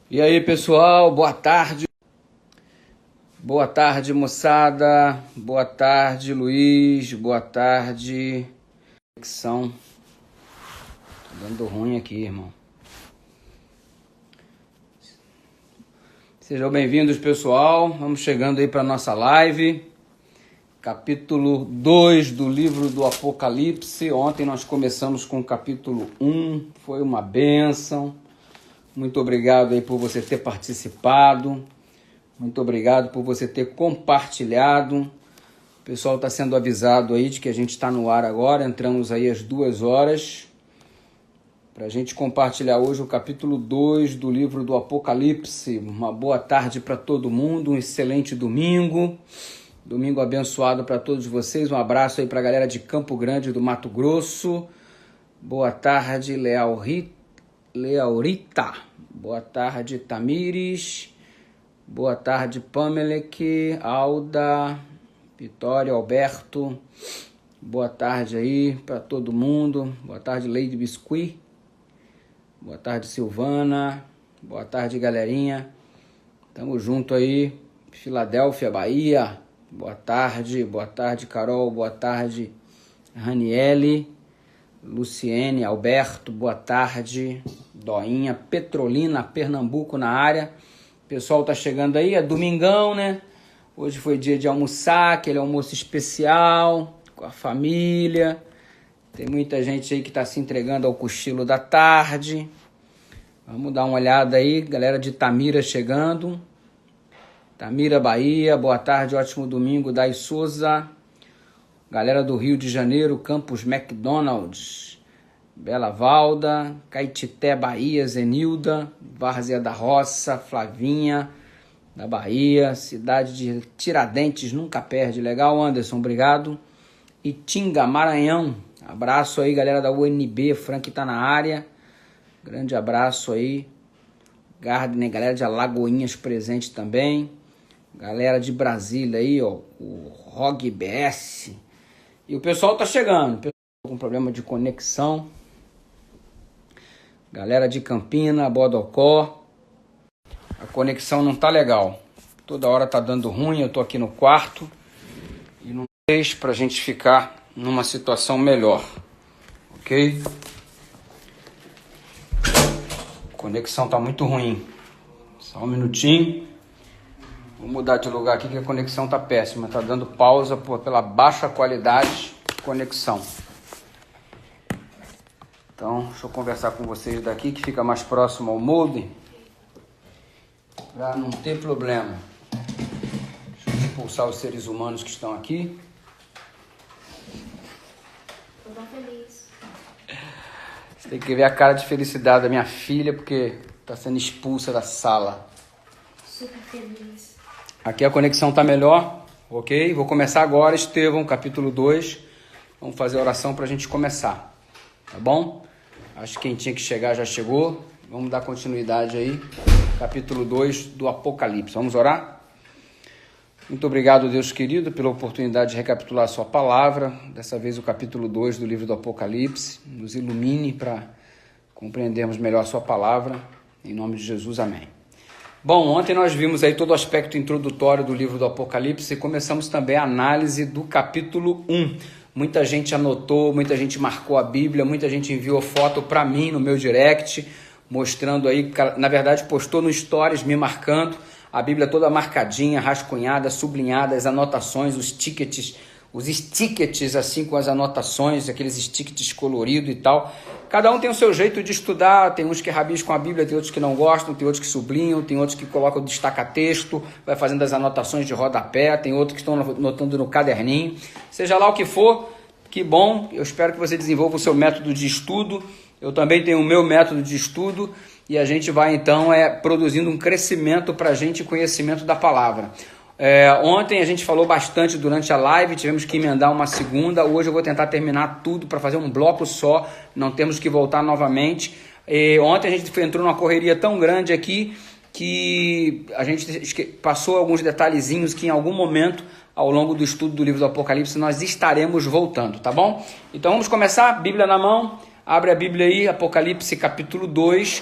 E aí, pessoal, boa tarde. Boa tarde, moçada. Boa tarde, Luiz. Boa tarde. Conexão. Tá dando ruim aqui, irmão. Sejam bem-vindos, pessoal. Vamos chegando aí para nossa live. Capítulo 2 do livro do Apocalipse. Ontem nós começamos com o capítulo 1. Foi uma bênção. Muito obrigado aí por você ter participado. Muito obrigado por você ter compartilhado. O pessoal está sendo avisado aí de que a gente está no ar agora. Entramos aí às 2 horas. Para a gente compartilhar hoje o capítulo 2 do livro do Apocalipse. Uma boa tarde para todo mundo. Um excelente domingo. Domingo abençoado para todos vocês. Um abraço aí para a galera de Campo Grande do Mato Grosso. Boa tarde, Leaurita. Boa tarde, Tamires. Boa tarde, Pamelec, Alda, Vitória, Alberto. Boa tarde aí para todo mundo. Boa tarde, Lady Biscuit. Boa tarde, Silvana. Boa tarde, galerinha. Tamo junto aí. Filadélfia, Bahia. Boa tarde, Carol. Boa tarde, Raniele. Luciene, Alberto, boa tarde. Doinha, Petrolina, Pernambuco na área. O pessoal tá chegando aí, é domingão, né? Hoje foi dia de almoçar, aquele almoço especial, com a família. Tem muita gente aí que tá se entregando ao cochilo da tarde. Vamos dar uma olhada aí, galera de Tamira chegando. Tamira, Bahia, boa tarde, ótimo domingo, Dai Souza. Galera do Rio de Janeiro, Campos McDonald's, Bela Valda, Caetité, Bahia, Zenilda, Várzea da Roça, Flavinha, da Bahia, cidade de Tiradentes, nunca perde. Legal, Anderson, obrigado. Itinga, Maranhão, abraço aí, galera da UNB, Frank tá na área, grande abraço aí. Gardner, galera de Alagoinhas presente também. Galera de Brasília aí, ó, o ROG BS. E o pessoal tá chegando, pessoal com problema de conexão. Galera de Campina, Bodocó. A conexão não tá legal. Toda hora tá dando ruim, eu tô aqui no quarto. E não fez pra gente ficar numa situação melhor. Ok? A conexão tá muito ruim. Só um minutinho. Vou mudar de lugar aqui que a conexão tá péssima. Tá dando pausa pela baixa qualidade de conexão. Então, deixa eu conversar com vocês daqui que fica mais próximo ao modem. Para não ter problema. Deixa eu expulsar os seres humanos que estão aqui. Tô tão feliz. Você tem que ver a cara de felicidade da minha filha porque tá sendo expulsa da sala. Super feliz. Aqui a conexão tá melhor, ok? Vou começar agora, Estevão, capítulo 2. Vamos fazer a oração para a gente começar, tá bom? Acho que quem tinha que chegar já chegou. Vamos dar continuidade aí. Capítulo 2 do Apocalipse. Vamos orar? Muito obrigado, Deus querido, pela oportunidade de recapitular a sua palavra. Dessa vez o capítulo 2 do livro do Apocalipse. Nos ilumine para compreendermos melhor a sua palavra. Em nome de Jesus, amém. Bom, ontem nós vimos aí todo o aspecto introdutório do livro do Apocalipse e começamos também a análise do capítulo 1. Muita gente anotou, muita gente marcou a Bíblia, muita gente enviou foto para mim no meu direct, mostrando aí, na verdade postou no Stories me marcando, a Bíblia toda marcadinha, rascunhada, sublinhada, as anotações, os stickets assim com as anotações, aqueles stickets coloridos e tal. Cada um tem o seu jeito de estudar, tem uns que rabiscam a Bíblia, tem outros que não gostam, tem outros que sublinham, tem outros que colocam destaca-texto, vai fazendo as anotações de rodapé, tem outros que estão anotando no caderninho. Seja lá o que for, que bom, eu espero que você desenvolva o seu método de estudo, eu também tenho o meu método de estudo, e a gente vai então produzindo um crescimento para a gente, conhecimento da palavra. Ontem a gente falou bastante durante a live, tivemos que emendar uma segunda, hoje eu vou tentar terminar tudo para fazer um bloco só, não temos que voltar novamente. Ontem a gente entrou numa correria tão grande aqui que a gente passou alguns detalhezinhos que em algum momento ao longo do estudo do livro do Apocalipse nós estaremos voltando, tá bom? Então vamos começar, Bíblia na mão, abre a Bíblia aí, Apocalipse capítulo 2,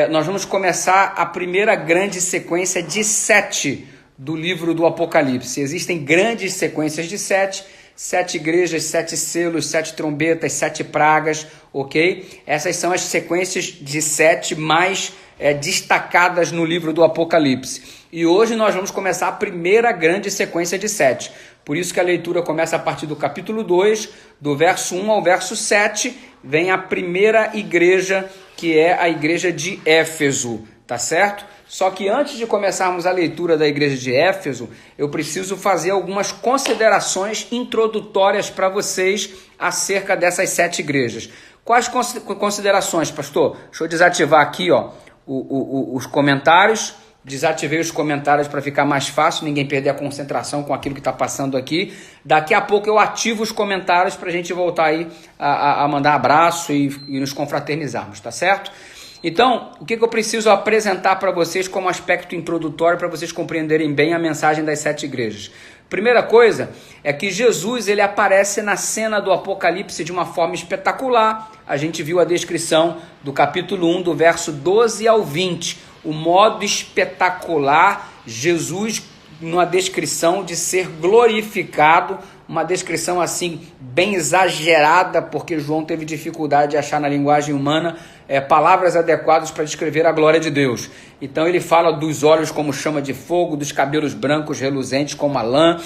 nós vamos começar a primeira grande sequência de 7 do livro do Apocalipse. Existem grandes sequências de 7 igrejas, 7 selos, 7 trombetas, 7 pragas, ok? Essas são as sequências de 7 mais destacadas no livro do Apocalipse. E hoje nós vamos começar a primeira grande sequência de 7. Por isso que a leitura começa a partir do capítulo 2, do verso 1 ao verso 7, vem a primeira igreja, que é a igreja de Éfeso, tá certo? Só que antes de começarmos a leitura da igreja de Éfeso, eu preciso fazer algumas considerações introdutórias para vocês acerca dessas 7 igrejas. Quais considerações, pastor? Deixa eu desativar aqui, os comentários. Desativei os comentários para ficar mais fácil, ninguém perder a concentração com aquilo que está passando aqui. Daqui a pouco eu ativo os comentários para a gente voltar aí a mandar abraço e nos confraternizarmos, tá certo? Então, o que eu preciso apresentar para vocês como aspecto introdutório para vocês compreenderem bem a mensagem das 7 igrejas? Primeira coisa é que Jesus ele aparece na cena do Apocalipse de uma forma espetacular. A gente viu a descrição do capítulo 1, do verso 12 ao 20. O modo espetacular, Jesus numa descrição de ser glorificado, uma descrição assim bem exagerada, porque João teve dificuldade de achar na linguagem humana palavras adequadas para descrever a glória de Deus. Então ele fala dos olhos como chama de fogo, dos cabelos brancos reluzentes como a lã,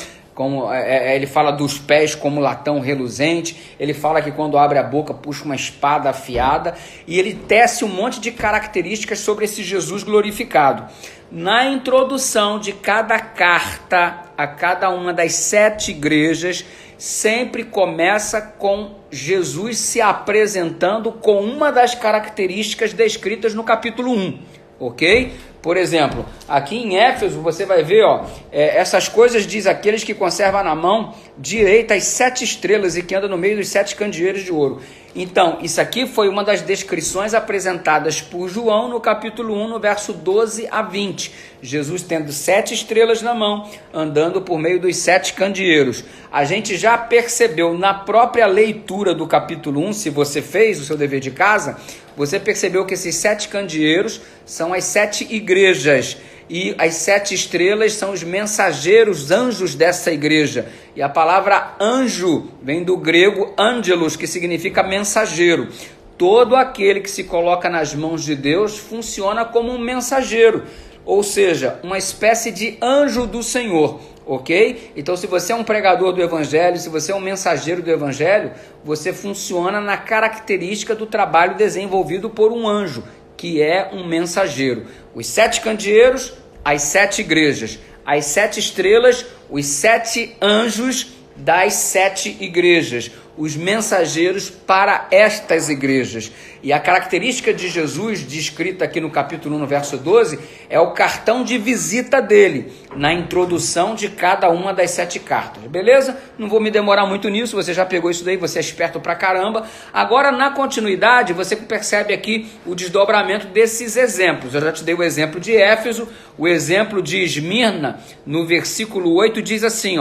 ele fala dos pés como latão reluzente, ele fala que quando abre a boca puxa uma espada afiada, e ele tece um monte de características sobre esse Jesus glorificado. Na introdução de cada carta a cada uma das 7 igrejas, sempre começa com Jesus se apresentando com uma das características descritas no capítulo 1, ok? Por exemplo, aqui em Éfeso você vai ver, essas coisas diz aqueles que conservam na mão direita as 7 estrelas e que anda no meio dos 7 candeeiros de ouro. Então, isso aqui foi uma das descrições apresentadas por João no capítulo 1, no verso 12 a 20. Jesus tendo 7 estrelas na mão, andando por meio dos 7 candeeiros. A gente já percebeu na própria leitura do capítulo 1, se você fez o seu dever de casa, você percebeu que esses 7 candeeiros são as 7 igrejas. E as 7 estrelas são os mensageiros, anjos dessa igreja. E a palavra anjo vem do grego angelos, que significa mensageiro. Todo aquele que se coloca nas mãos de Deus funciona como um mensageiro, ou seja, uma espécie de anjo do Senhor, ok? Então, se você é um pregador do evangelho, se você é um mensageiro do evangelho, você funciona na característica do trabalho desenvolvido por um anjo, que é um mensageiro. Os 7 candeeiros, as 7 igrejas. As 7 estrelas, os 7 anjos das 7 igrejas. Os mensageiros para estas igrejas. E a característica de Jesus, descrita aqui no capítulo 1, no verso 12, é o cartão de visita dele, na introdução de cada uma das 7 cartas. Beleza? Não vou me demorar muito nisso, você já pegou isso daí, você é esperto pra caramba. Agora, na continuidade, você percebe aqui o desdobramento desses exemplos. Eu já te dei o exemplo de Éfeso, o exemplo de Esmirna, no versículo 8, diz assim,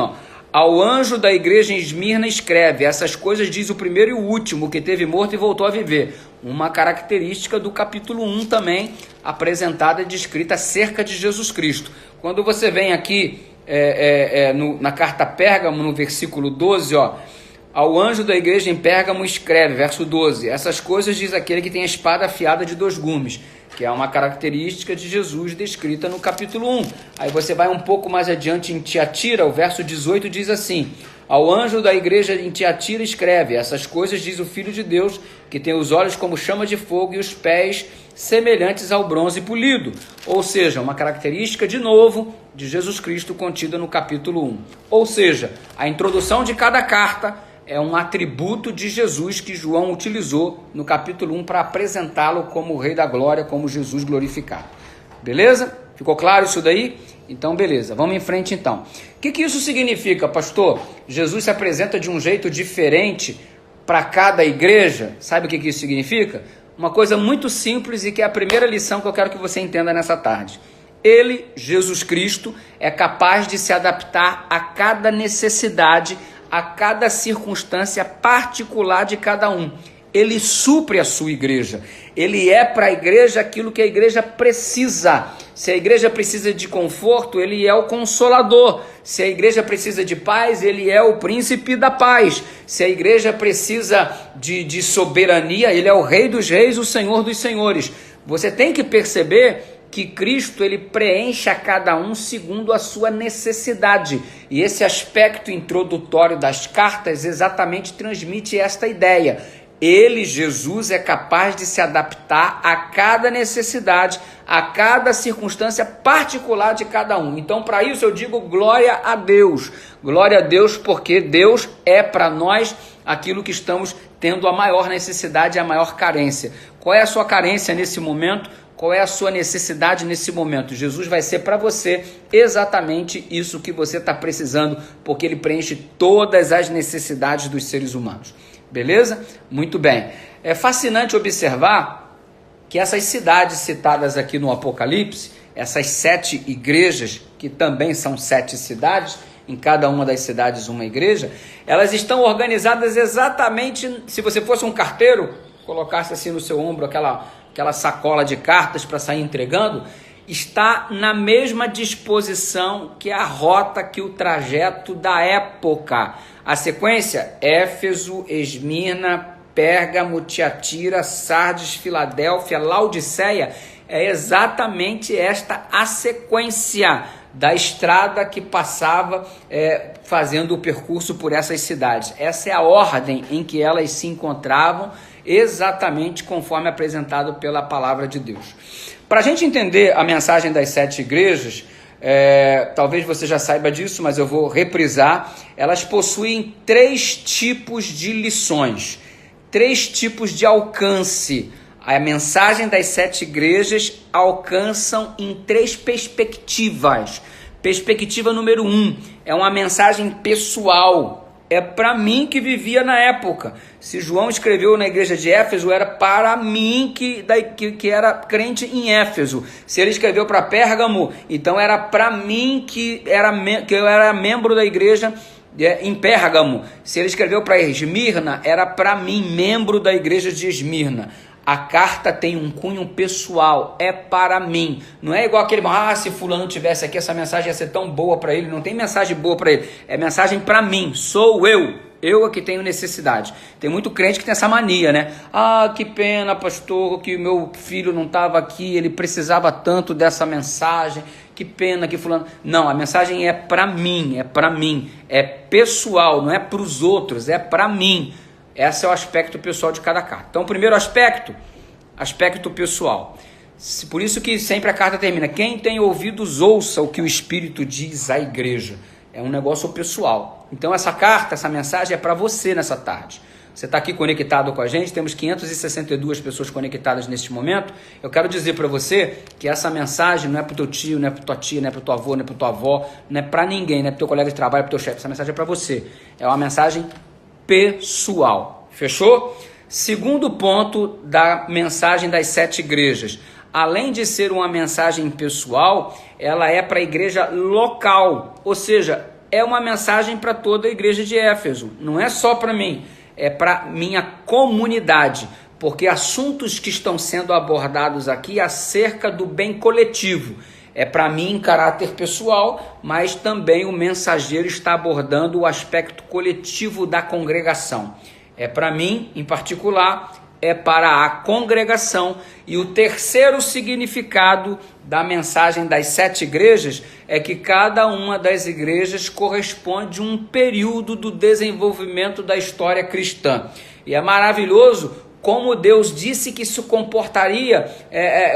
ao anjo da igreja em Esmirna escreve, essas coisas diz o primeiro e o último, que teve morto e voltou a viver. Uma característica do capítulo 1 também, apresentada e descrita acerca de Jesus Cristo. Quando você vem aqui na carta Pérgamo, no versículo 12, ao anjo da igreja em Pérgamo escreve, verso 12, essas coisas diz aquele que tem a espada afiada de 2 gumes, que é uma característica de Jesus descrita no capítulo 1. Aí você vai um pouco mais adiante em Tiatira, o verso 18 diz assim, ao anjo da igreja em Tiatira escreve, essas coisas diz o Filho de Deus, que tem os olhos como chama de fogo e os pés semelhantes ao bronze polido. Ou seja, uma característica, de novo, de Jesus Cristo contida no capítulo 1. Ou seja, a introdução de cada carta é um atributo de Jesus que João utilizou no capítulo 1 para apresentá-lo como o Rei da Glória, como Jesus glorificado. Beleza? Ficou claro isso daí? Então, beleza. Vamos em frente, então. O que isso significa, pastor? Jesus se apresenta de um jeito diferente para cada igreja? Sabe o que isso significa? Uma coisa muito simples e que é a primeira lição que eu quero que você entenda nessa tarde. Ele, Jesus Cristo, é capaz de se adaptar a cada necessidade, a cada circunstância particular de cada um. ele supre a sua igreja. Ele é para a igreja aquilo que a igreja precisa. Se a igreja precisa de conforto, ele é o consolador. Se a igreja precisa de paz, ele é o príncipe da paz. Se a igreja precisa de soberania, ele é o rei dos reis, o senhor dos senhores. Você tem que perceber que Cristo ele preenche a cada um segundo a sua necessidade. E esse aspecto introdutório das cartas exatamente transmite esta ideia. Ele, Jesus, é capaz de se adaptar a cada necessidade, a cada circunstância particular de cada um. Então, para isso eu digo glória a Deus. Glória a Deus, porque Deus é para nós aquilo que estamos tendo a maior necessidade e a maior carência. Qual é a sua carência nesse momento? Qual é a sua necessidade nesse momento? Jesus vai ser para você exatamente isso que você está precisando, porque Ele preenche todas as necessidades dos seres humanos. Beleza? Muito bem. É fascinante observar que essas cidades citadas aqui no Apocalipse, essas 7 igrejas, que também são 7 cidades, em cada uma das cidades uma igreja, elas estão organizadas exatamente, se você fosse um carteiro, colocasse assim no seu ombro aquela sacola de cartas para sair entregando, está na mesma disposição que a rota, que o trajeto da época. A sequência: Éfeso, Esmirna, Pérgamo, Tiatira, Sardes, Filadélfia, Laodiceia. É exatamente esta a sequência da estrada que passava fazendo o percurso por essas cidades. Essa é a ordem em que elas se encontravam, exatamente conforme apresentado pela palavra de Deus. Para a gente entender a mensagem das 7 igrejas, talvez você já saiba disso, mas eu vou reprisar. Elas possuem 3 tipos de lições, 3 tipos de alcance. A mensagem das 7 igrejas alcançam em 3 perspectivas. Perspectiva número 1 é uma mensagem pessoal. É para mim que vivia na época. Se João escreveu na igreja de Éfeso, era para mim que era crente em Éfeso. Se ele escreveu para Pérgamo, então era para mim que eu era membro da igreja em Pérgamo. Se ele escreveu para Esmirna, era para mim, membro da igreja de Esmirna. A carta tem um cunho pessoal, é para mim. Não é igual aquele, se fulano tivesse aqui, essa mensagem ia ser tão boa para ele. Não tem mensagem boa para ele, é mensagem para mim, sou eu é que tenho necessidade. Tem muito crente que tem essa mania, né? Que pena, pastor, que o meu filho não estava aqui, ele precisava tanto dessa mensagem, que pena que fulano... Não, a mensagem é para mim, é pessoal, não é para os outros, é para mim. Esse é o aspecto pessoal de cada carta. Então, o primeiro aspecto pessoal. Por isso que sempre a carta termina: quem tem ouvidos, ouça o que o Espírito diz à igreja. É um negócio pessoal. Então, essa carta, essa mensagem é para você nessa tarde. Você está aqui conectado com a gente, temos 562 pessoas conectadas neste momento. Eu quero dizer para você que essa mensagem não é para o teu tio, não é para tua tia, não é para o teu avô, não é para tua avó, não é para ninguém, não é para o teu colega de trabalho, para o teu chefe. Essa mensagem é para você. É uma mensagem pessoal. Fechou? Segundo ponto da mensagem das 7 igrejas. Além de ser uma mensagem pessoal, ela é para a igreja local. Ou seja, é uma mensagem para toda a igreja de Éfeso. Não é só para mim, é para minha comunidade. Porque assuntos que estão sendo abordados aqui acerca do bem coletivo. É para mim em caráter pessoal, mas também o mensageiro está abordando o aspecto coletivo da congregação. É para mim, em particular, é para a congregação. E o terceiro significado da mensagem das 7 igrejas é que cada uma das igrejas corresponde a um período do desenvolvimento da história cristã. E é maravilhoso como Deus disse que se comportaria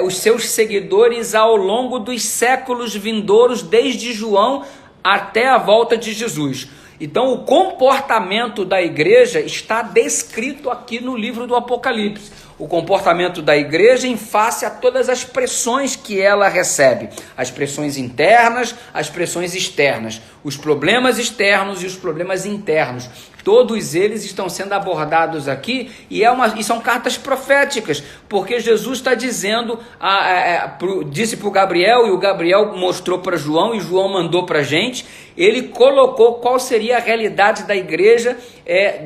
os seus seguidores ao longo dos séculos vindouros, desde João até a volta de Jesus. Então, o comportamento da igreja está descrito aqui no livro do Apocalipse. O comportamento da igreja em face a todas as pressões que ela recebe. As pressões internas, as pressões externas. Os problemas externos e os problemas internos. Todos eles estão sendo abordados aqui e são cartas proféticas. Porque Jesus está dizendo, disse para o Gabriel, e o Gabriel mostrou para João, e João mandou para a gente. Ele colocou qual seria a realidade da igreja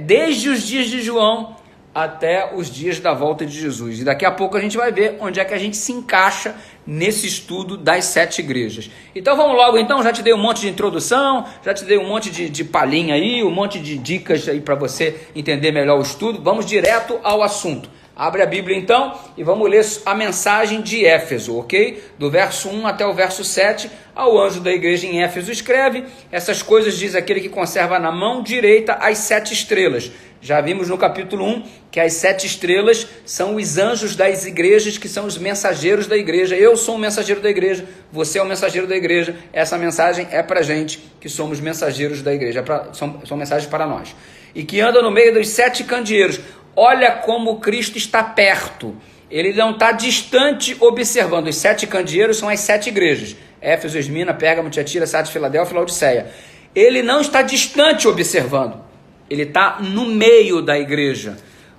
desde os dias de João até os dias da volta de Jesus. E daqui a pouco a gente vai ver onde é que a gente se encaixa nesse estudo das 7 igrejas. Então vamos logo então, já te dei um monte de introdução, já te dei um monte de palhinha aí, um monte de dicas aí para você entender melhor o estudo. Vamos direto ao assunto. Abre a Bíblia então e vamos ler a mensagem de Éfeso, ok? Do verso 1 até o verso 7, ao anjo da igreja em Éfeso escreve: essas coisas diz aquele que conserva na mão direita as 7 estrelas. Já vimos no capítulo 1 que as 7 estrelas são os anjos das igrejas, que são os mensageiros da igreja. Eu sou um mensageiro da igreja, você é um mensageiro da igreja. Essa mensagem é para gente que somos mensageiros da igreja, são mensagens para nós. E que anda no meio dos 7 candeeiros. Olha como Cristo está perto. Ele não está distante observando. Os 7 candeeiros são as 7 igrejas: Éfeso, Esmina, Pérgamo, Tiatira, Sardes, Filadélfia e Laodiceia. Ele não está distante observando. Ele está no meio da igreja.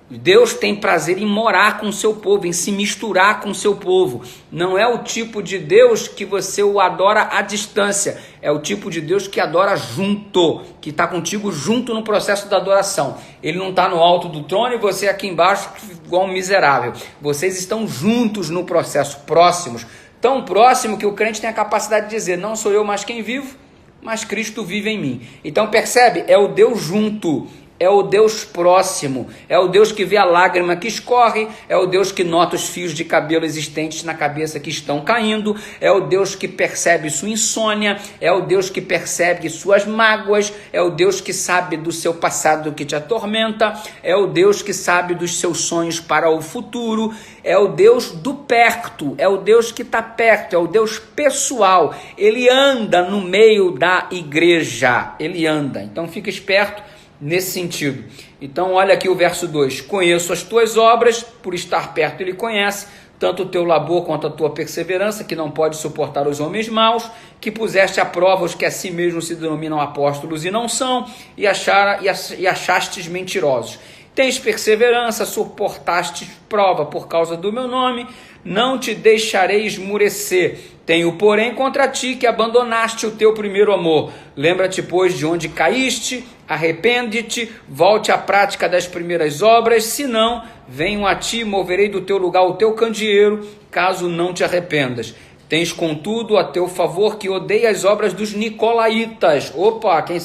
Deus tem prazer em morar com o seu povo, em se misturar com o seu povo. Não é o tipo de Deus que você o adora à distância. É o tipo de Deus que adora junto, que está contigo junto no processo da adoração. Ele não está no alto do trono e você aqui embaixo igual um miserável. Vocês estão juntos no processo, próximos. Tão próximo que o crente tem a capacidade de dizer: não sou eu mais quem vivo, mas Cristo vive em mim. Então percebe? É o Deus junto, é o Deus próximo, é o Deus que vê a lágrima que escorre, é o Deus que nota os fios de cabelo existentes na cabeça que estão caindo, é o Deus que percebe sua insônia, é o Deus que percebe suas mágoas, é o Deus que sabe do seu passado que te atormenta, é o Deus que sabe dos seus sonhos para o futuro, é o Deus do perto, é o Deus que está perto, é o Deus pessoal. Ele anda no meio da igreja, ele anda. Então fica esperto nesse sentido. Então olha aqui o verso 2: conheço as tuas obras, por estar perto ele conhece, tanto o teu labor quanto a tua perseverança, que não pode suportar os homens maus, que puseste à prova os que a si mesmos se denominam apóstolos e não são, e achastes mentirosos. Tens perseverança, suportastes prova por causa do meu nome, não te deixarei esmurecer. Tenho, porém, contra ti que abandonaste o teu primeiro amor. Lembra-te, pois, de onde caíste, arrepende-te, volte à prática das primeiras obras, senão venho a ti, moverei do teu lugar o teu candeeiro, caso não te arrependas. Tens, contudo, a teu favor que odeia as obras dos nicolaítas. Opa, quem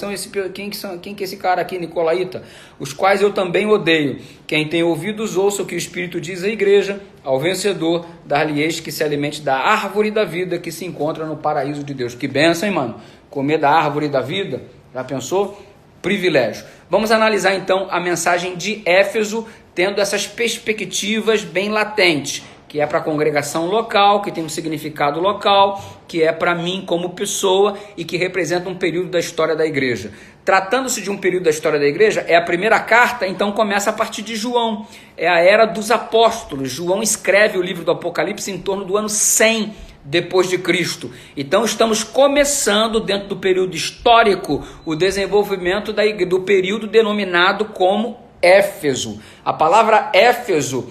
que é esse cara aqui, nicolaíta? Os quais eu também odeio. Quem tem ouvidos, ouça o que o Espírito diz à igreja. Ao vencedor, dar-lhe-eis que se alimente da árvore da vida que se encontra no paraíso de Deus. Que bênção, hein, mano? Comer da árvore da vida. Já pensou? Privilégio. Vamos analisar, então, a mensagem de Éfeso, tendo essas perspectivas bem latentes, que é para a congregação local, que tem um significado local, que é para mim como pessoa e que representa um período da história da igreja. Tratando-se de um período da história da igreja, é a primeira carta, então começa a partir de João. É a era dos apóstolos. João escreve o livro do Apocalipse em torno do ano 100 depois de Cristo. Então estamos começando, dentro do período histórico, o desenvolvimento do período denominado como Éfeso. A palavra Éfeso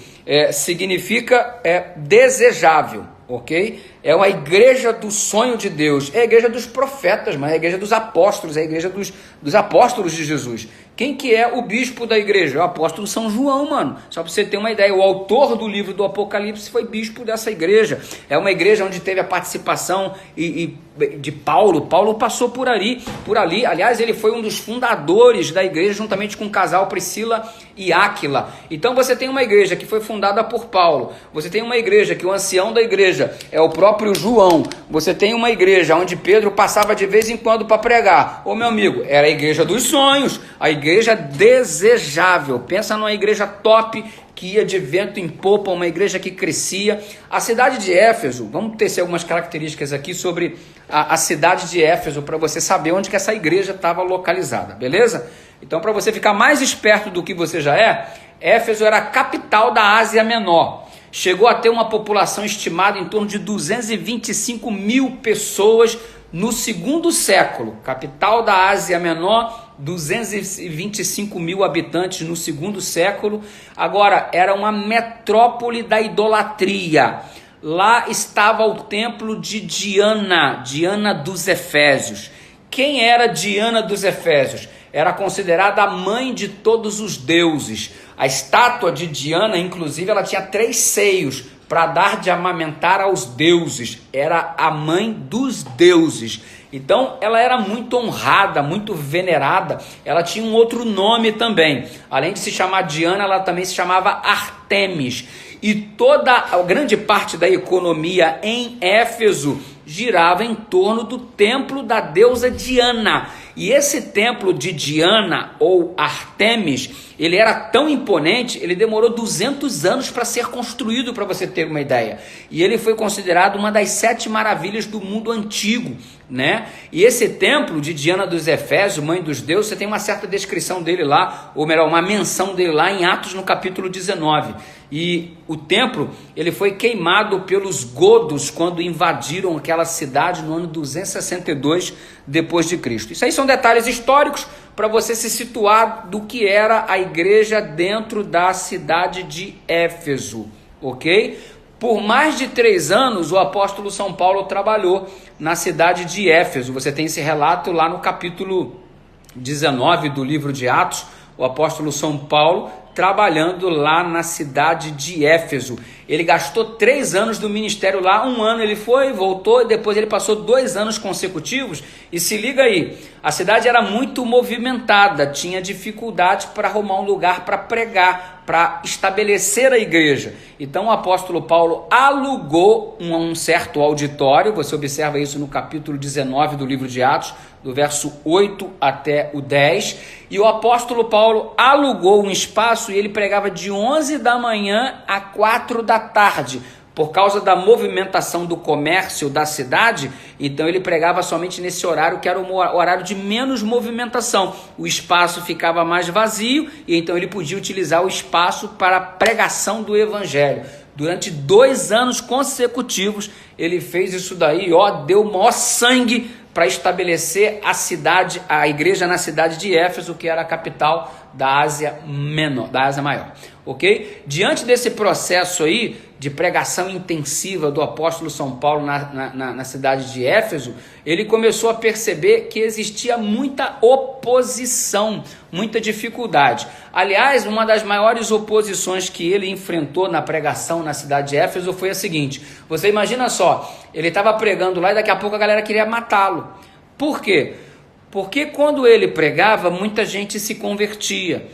significa desejável, ok? É uma igreja do sonho de Deus, é a igreja dos profetas, mas é a igreja dos apóstolos, é a igreja dos apóstolos de Jesus. Quem que é o bispo da igreja? É o apóstolo São João, mano. Só para você ter uma ideia, o autor do livro do Apocalipse foi bispo dessa igreja. É uma igreja onde teve a participação de Paulo. Paulo passou por ali. Aliás, ele foi um dos fundadores da igreja, juntamente com o casal Priscila e Áquila. Então você tem uma igreja que foi fundada por Paulo. Você tem uma igreja que o ancião da igreja é o próprio João. Você tem uma igreja onde Pedro passava de vez em quando para pregar. Ô meu amigo, era a igreja dos sonhos, a igreja desejável. Pensa numa igreja top, que ia de vento em popa, uma igreja que crescia. A cidade de Éfeso, vamos tecer algumas características aqui sobre a cidade de Éfeso, para você saber onde que essa igreja estava localizada, beleza? Então, para você ficar mais esperto do que você já é, Éfeso era a capital da Ásia Menor. Chegou a ter uma população estimada em torno de 225 mil pessoas no segundo século. Capital da Ásia Menor, 225 mil habitantes no segundo século. Agora, era uma metrópole da idolatria. Lá estava o templo de Diana, Diana dos Efésios. Quem era Diana dos Efésios? era considerada a mãe de todos os deuses. A estátua de Diana, inclusive, ela tinha 3 seios para dar de amamentar aos deuses. Era a mãe dos deuses. Então, ela era muito honrada, muito venerada. Ela tinha um outro nome também. Além de se chamar Diana, ela também se chamava Artemis. E toda a grande parte da economia em Éfeso girava em torno do templo da deusa Diana. E esse templo de Diana, ou Artemis, ele era tão imponente, ele demorou 200 anos para ser construído, para você ter uma ideia. E ele foi considerado uma das 7 maravilhas do mundo antigo, né? E esse templo de Diana dos Efésios, mãe dos deuses, você tem uma certa descrição dele lá, ou melhor, uma menção dele lá em Atos no capítulo 19. E o templo, ele foi queimado pelos godos quando invadiram aquela cidade no ano 262 depois de Cristo. Isso aí são detalhes históricos para você se situar do que era a igreja dentro da cidade de Éfeso, ok? Por mais de 3 anos, o apóstolo São Paulo trabalhou na cidade de Éfeso. Você tem esse relato lá no capítulo 19 do livro de Atos, o apóstolo São Paulo trabalhando lá na cidade de Éfeso. Ele gastou 3 anos do ministério lá, 1 ano ele foi, voltou, e depois ele passou 2 anos consecutivos. E se liga aí, a cidade era muito movimentada, tinha dificuldade para arrumar um lugar para pregar, para estabelecer a igreja. Então o apóstolo Paulo alugou um certo auditório, você observa isso no capítulo 19 do livro de Atos, do verso 8 até o 10, e o apóstolo Paulo alugou um espaço e ele pregava de 11 da manhã a 4 da tarde, por causa da movimentação do comércio da cidade. Então ele pregava somente nesse horário, que era o horário de menos movimentação. O espaço ficava mais vazio e então ele podia utilizar o espaço para a pregação do evangelho. Durante 2 anos consecutivos ele fez isso daí, deu o maior sangue para estabelecer a igreja na cidade de Éfeso, que era a capital da Ásia Menor, da Ásia Maior, ok? Diante desse processo aí de pregação intensiva do apóstolo São Paulo na cidade de Éfeso, ele começou a perceber que existia muita oposição, muita dificuldade. Aliás, uma das maiores oposições que ele enfrentou na pregação na cidade de Éfeso foi a seguinte: você imagina só, ele estava pregando lá e daqui a pouco a galera queria matá-lo. Por quê? Porque quando ele pregava, muita gente se convertia.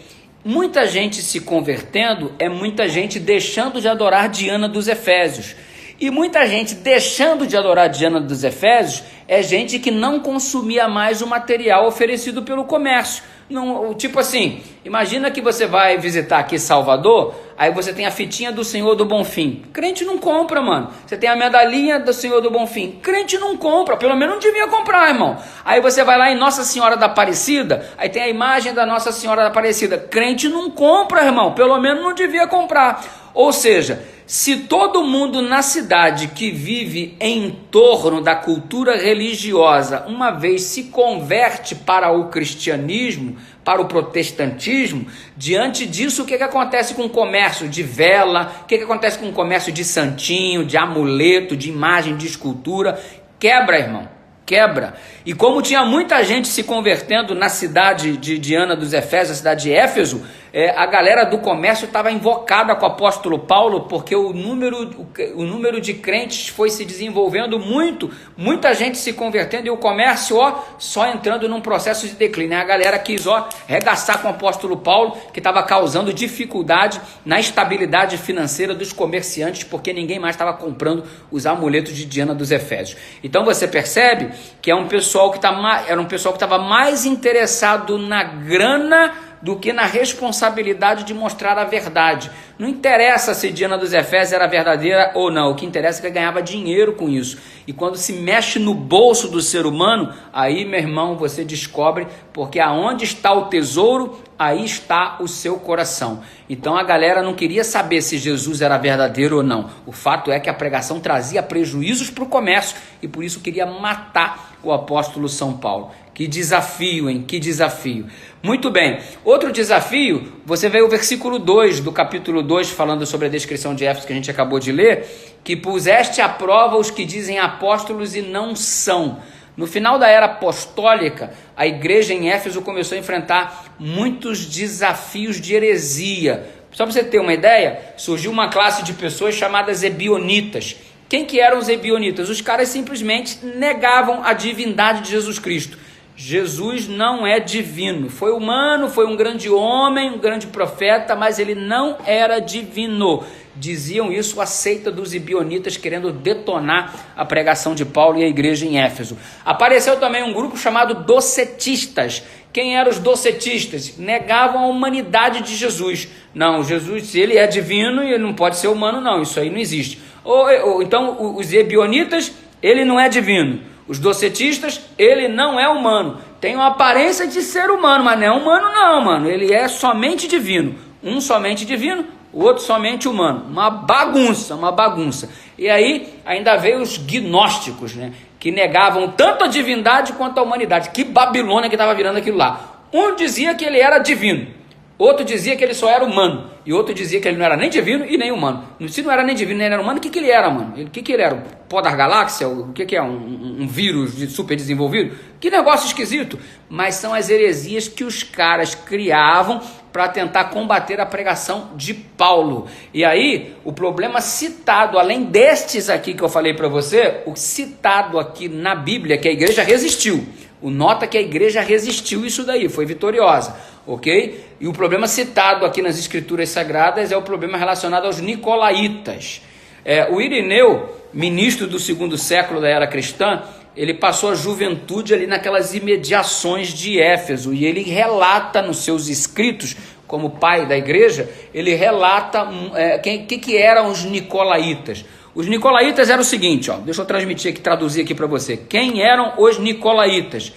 Muita gente se convertendo é muita gente deixando de adorar Diana dos Efésios. E muita gente deixando de adorar Diana dos Efésios é gente que não consumia mais o material oferecido pelo comércio. Não, tipo assim, imagina que você vai visitar aqui Salvador, aí você tem a fitinha do Senhor do Bonfim. Crente não compra, mano. Você tem a medalhinha do Senhor do Bonfim. Crente não compra, pelo menos não devia comprar, irmão. Aí você vai lá em Nossa Senhora da Aparecida, aí tem a imagem da Nossa Senhora da Aparecida. Crente não compra, irmão, pelo menos não devia comprar. Ou seja, se todo mundo na cidade que vive em torno da cultura religiosa, uma vez se converte para o cristianismo, para o protestantismo, diante disso, o que acontece com o comércio de vela? O que acontece com o comércio de santinho, de amuleto, de imagem, de escultura? Quebra, irmão. Quebra. E como tinha muita gente se convertendo na cidade de Diana dos Efésios, a cidade de Éfeso, a galera do comércio estava invocada com o apóstolo Paulo, porque o número de crentes foi se desenvolvendo muito, muita gente se convertendo e o comércio só entrando num processo de declínio. A galera quis regaçar com o apóstolo Paulo, que estava causando dificuldade na estabilidade financeira dos comerciantes, porque ninguém mais estava comprando os amuletos de Diana dos Efésios. Então você percebe que era um pessoal que estava mais interessado na grana do que na responsabilidade de mostrar a verdade. Não interessa se Diana dos Efésios era verdadeira ou não, o que interessa é que ele ganhava dinheiro com isso. E quando se mexe no bolso do ser humano, aí, meu irmão, você descobre, porque aonde está o tesouro, aí está o seu coração. Então a galera não queria saber se Jesus era verdadeiro ou não. O fato é que a pregação trazia prejuízos para o comércio e por isso queria matar o apóstolo São Paulo. Que desafio, hein? Que desafio. Muito bem. Outro desafio, você vê o versículo 2 do capítulo 2, falando sobre a descrição de Éfeso que a gente acabou de ler, que puseste à prova os que dizem apóstolos e não são. No final da era apostólica, a igreja em Éfeso começou a enfrentar muitos desafios de heresia. Só para você ter uma ideia, surgiu uma classe de pessoas chamadas ebionitas. Quem que eram os ebionitas? Os caras simplesmente negavam a divindade de Jesus Cristo. Jesus não é divino, foi humano, foi um grande homem, um grande profeta, mas ele não era divino. Diziam isso a seita dos ebionitas, querendo detonar a pregação de Paulo e a igreja em Éfeso. Apareceu também um grupo chamado docetistas. Quem eram os docetistas? Negavam a humanidade de Jesus. Não, Jesus, se ele é divino, ele não pode ser humano, não, isso aí não existe. Então, os ebionitas, ele não é divino. Os docetistas, ele não é humano. Tem uma aparência de ser humano, mas não é humano não, mano. Ele é somente divino. Um somente divino, o outro somente humano. Uma bagunça. E aí, ainda veio os gnósticos, né? Que negavam tanto a divindade quanto a humanidade. Que Babilônia que estava virando aquilo lá. Um dizia que ele era divino. Outro dizia que ele só era humano. E outro dizia que ele não era nem divino e nem humano. Se não era nem divino nem era humano, o que ele era, mano? O que ele era? O pó das galáxias? O que é? Um vírus super desenvolvido? Que negócio esquisito. Mas são as heresias que os caras criavam para tentar combater a pregação de Paulo. E aí, o problema citado, além destes aqui que eu falei para você, o citado aqui na Bíblia, que a igreja resistiu. Nota que a igreja resistiu isso daí, foi vitoriosa, ok? E o problema citado aqui nas escrituras sagradas é o problema relacionado aos nicolaítas. O Irineu, ministro do 2º século da era cristã, ele passou a juventude ali naquelas imediações de Éfeso, e ele relata nos seus escritos, como pai da igreja, ele relata que eram os nicolaítas. Os nicolaítas eram o seguinte, deixa eu transmitir aqui, traduzir aqui para você. Quem eram os nicolaítas?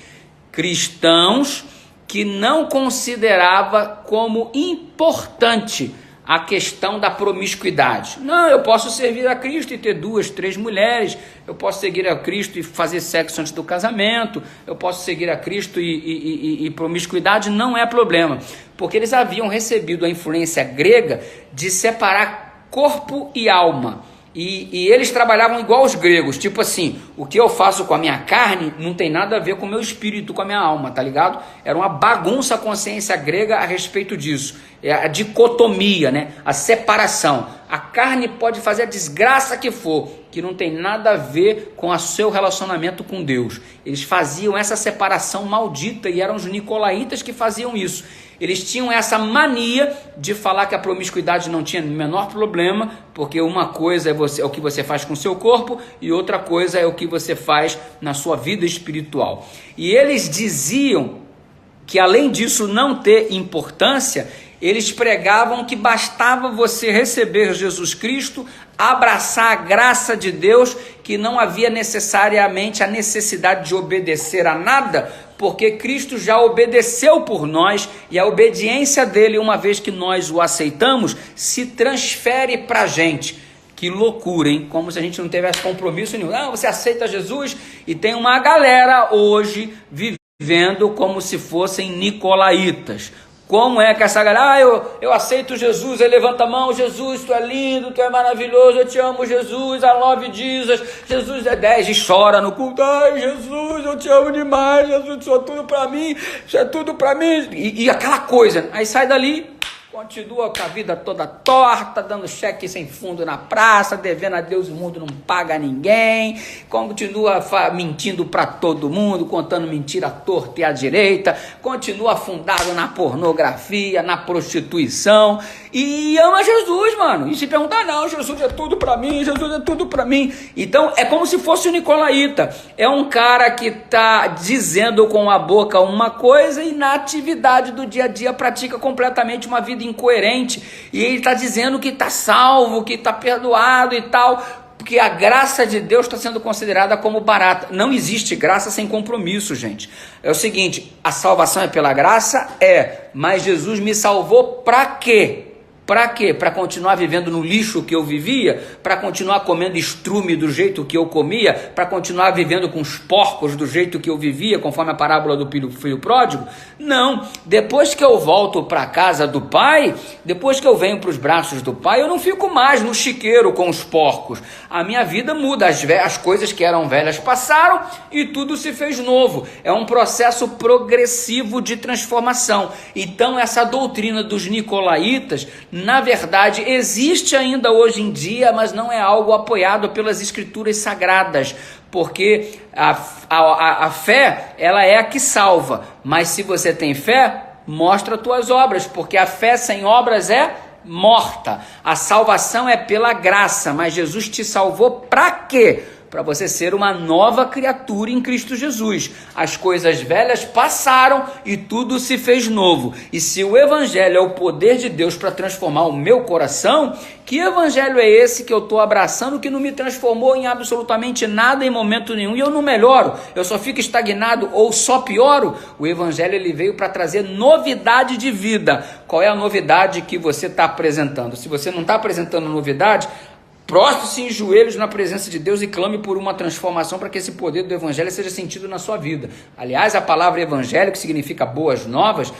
Cristãos que não considerava como importante a questão da promiscuidade. Não, eu posso servir a Cristo e ter 2, 3 mulheres, eu posso seguir a Cristo e fazer sexo antes do casamento, eu posso seguir a Cristo e promiscuidade não é problema, porque eles haviam recebido a influência grega de separar corpo e alma. E eles trabalhavam igual os gregos, tipo assim, o que eu faço com a minha carne não tem nada a ver com o meu espírito, com a minha alma, tá ligado? Era uma bagunça a consciência grega a respeito disso, a dicotomia, né? A separação. A carne pode fazer a desgraça que for, que não tem nada a ver com o seu relacionamento com Deus. Eles faziam essa separação maldita e eram os nicolaítas que faziam isso. Eles tinham essa mania de falar que a promiscuidade não tinha o menor problema, porque uma coisa é o que você faz com o seu corpo e outra coisa é o que você faz na sua vida espiritual. E eles diziam que, além disso não ter importância, eles pregavam que bastava você receber Jesus Cristo, abraçar a graça de Deus, que não havia necessariamente a necessidade de obedecer a nada, porque Cristo já obedeceu por nós, e a obediência dele, uma vez que nós o aceitamos, se transfere para a gente. Que loucura, hein? Como se a gente não tivesse compromisso nenhum. Não, você aceita Jesus, e tem uma galera hoje vivendo como se fossem nicolaítas. Como é que essa galera, eu aceito Jesus, ele levanta a mão, Jesus, tu é lindo, tu é maravilhoso, eu te amo, Jesus, I love Jesus, Jesus é 10 e chora no culto, ai Jesus, eu te amo demais, Jesus, isso é tudo pra mim, isso é tudo pra mim, e aquela coisa, aí sai dali, continua com a vida toda torta, dando cheque sem fundo na praça, devendo a Deus, o mundo não paga ninguém, continua mentindo para todo mundo, contando mentira à torta e à direita, continua afundado na pornografia, na prostituição, e ama Jesus, mano. E se perguntar, não, Jesus é tudo para mim, Jesus é tudo para mim. Então é como se fosse o nicolaíta. É um cara que tá dizendo com a boca uma coisa e na atividade do dia a dia pratica completamente uma vida incoerente. E ele está dizendo que está salvo, que está perdoado e tal, porque a graça de Deus está sendo considerada como barata. Não existe graça sem compromisso, gente. É o seguinte, a salvação é pela graça? É, mas Jesus me salvou para quê? Para quê? Para continuar vivendo no lixo que eu vivia? Para continuar comendo estrume do jeito que eu comia? Para continuar vivendo com os porcos do jeito que eu vivia, conforme a parábola do filho pródigo? Não. Depois que eu volto para a casa do pai, depois que eu venho para os braços do pai, eu não fico mais no chiqueiro com os porcos. A minha vida muda, as coisas que eram velhas passaram e tudo se fez novo. É um processo progressivo de transformação. Então essa doutrina dos nicolaítas, na verdade, existe ainda hoje em dia, mas não é algo apoiado pelas escrituras sagradas, porque a fé, ela é a que salva, mas se você tem fé, mostra tuas obras, porque a fé sem obras é morta. A salvação é pela graça, mas Jesus te salvou para quê? Para você ser uma nova criatura em Cristo Jesus. As coisas velhas passaram e tudo se fez novo. E se o evangelho é o poder de Deus para transformar o meu coração, que evangelho é esse que eu estou abraçando que não me transformou em absolutamente nada em momento nenhum e eu não melhoro, eu só fico estagnado ou só pioro? O evangelho ele veio para trazer novidade de vida. Qual é a novidade que você está apresentando? Se você não está apresentando novidade, prostre-se em joelhos na presença de Deus e clame por uma transformação para que esse poder do evangelho seja sentido na sua vida. Aliás, a palavra evangelho, que significa boas novas,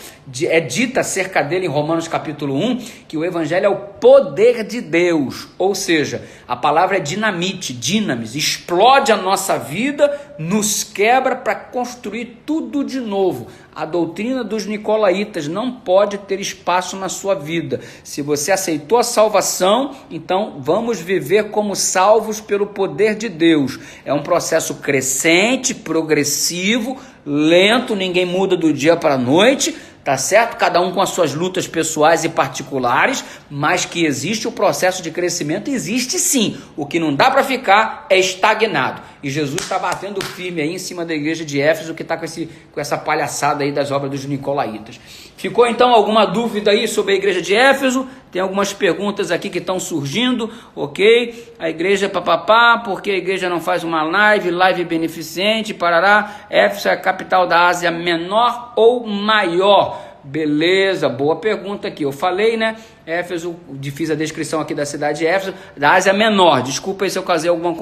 é dita acerca dele em Romanos capítulo 1, que o evangelho é o poder de Deus, ou seja, a palavra é dinamite, dinamis, explode a nossa vida, nos quebra para construir tudo de novo. A doutrina dos nicolaítas não pode ter espaço na sua vida. Se você aceitou a salvação, então vamos viver como salvos pelo poder de Deus. É um processo crescente, progressivo, lento, ninguém muda do dia para a noite, tá certo? Cada um com as suas lutas pessoais e particulares, mas que existe o processo de crescimento, existe sim. O que não dá para ficar é estagnado. E Jesus está batendo firme aí em cima da igreja de Éfeso, que está com essa palhaçada aí das obras dos nicolaítas. Ficou então alguma dúvida aí sobre a igreja de Éfeso? Tem algumas perguntas aqui que estão surgindo, ok? A igreja papapá, porque a igreja não faz uma live beneficente, parará. Éfeso é a capital da Ásia Menor ou maior? Beleza, boa pergunta aqui. Eu falei, né? Éfeso, fiz a descrição aqui da cidade de Éfeso, da Ásia Menor. Desculpa aí se eu causei alguma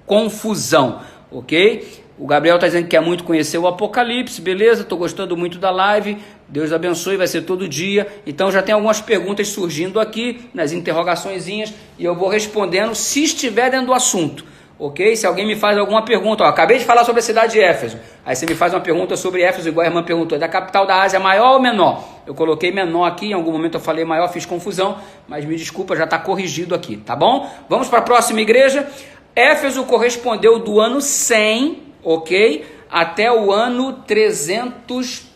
confusão, ok? O Gabriel está dizendo que quer muito conhecer o Apocalipse, beleza? Estou gostando muito da live. Deus abençoe, vai ser todo dia. Então já tem algumas perguntas surgindo aqui, nas interrogaçõezinhas, e eu vou respondendo se estiver dentro do assunto. Ok? Se alguém me faz alguma pergunta, acabei de falar sobre a cidade de Éfeso, aí você me faz uma pergunta sobre Éfeso, igual a irmã perguntou, é da capital da Ásia, maior ou menor? Eu coloquei menor aqui, em algum momento eu falei maior, fiz confusão, mas me desculpa, já está corrigido aqui, tá bom? Vamos para a próxima igreja. Éfeso correspondeu do ano 100, ok? Até o ano 300,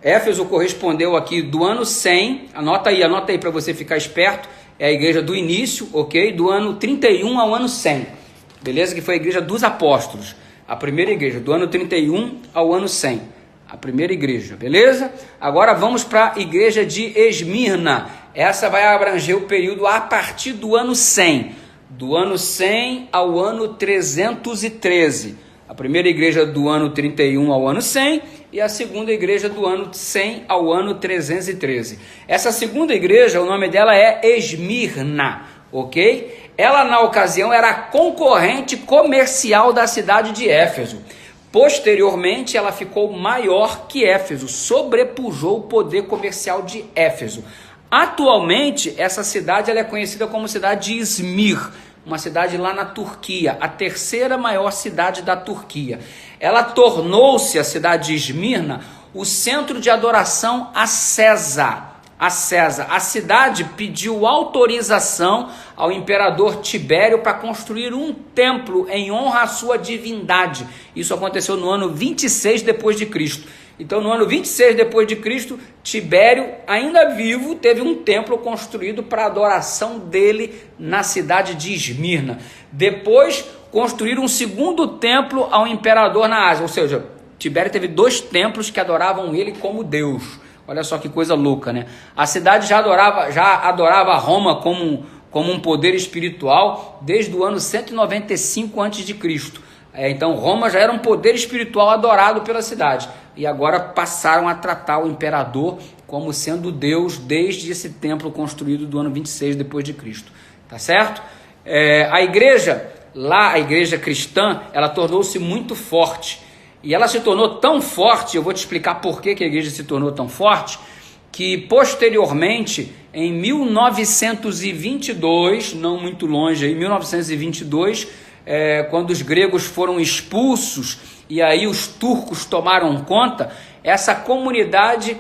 Éfeso correspondeu aqui do ano 100, anota aí para você ficar esperto. É a igreja do início, ok? Do ano 31 ao ano 100, beleza? Que foi a igreja dos apóstolos, a primeira igreja, do ano 31 ao ano 100, a primeira igreja, beleza? Agora vamos para a igreja de Esmirna. Essa vai abranger o período a partir do ano 100, do ano 100 ao ano 313. A primeira igreja do ano 31 ao ano 100 e a segunda igreja do ano 100 ao ano 313. Essa segunda igreja, o nome dela é Esmirna, ok? Ela, na ocasião, era concorrente comercial da cidade de Éfeso. Posteriormente, ela ficou maior que Éfeso, sobrepujou o poder comercial de Éfeso. Atualmente, essa cidade ela é conhecida como cidade de Izmir, uma cidade lá na Turquia, a terceira maior cidade da Turquia. Ela tornou-se, a cidade de Esmirna, o centro de adoração a César. A cidade pediu autorização ao imperador Tibério para construir um templo em honra à sua divindade. Isso aconteceu no ano 26 depois de Cristo. Então, no ano 26 depois de Cristo, Tibério, ainda vivo, teve um templo construído para a adoração dele na cidade de Esmirna. Depois, construíram um segundo templo ao imperador na Ásia, ou seja, Tibério teve 2 templos que adoravam ele como Deus. Olha só que coisa louca, né? A cidade já adorava Roma como um poder espiritual desde o ano 195 a.C. Então, Roma já era um poder espiritual adorado pela cidade. E agora passaram a tratar o imperador como sendo Deus desde esse templo construído do ano 26 depois de Cristo, tá certo? A igreja, lá a igreja cristã, ela tornou-se muito forte, e ela se tornou tão forte, eu vou te explicar por que a igreja se tornou tão forte, que posteriormente, em 1922, não muito longe, em 1922, quando os gregos foram expulsos e aí os turcos tomaram conta, essa comunidade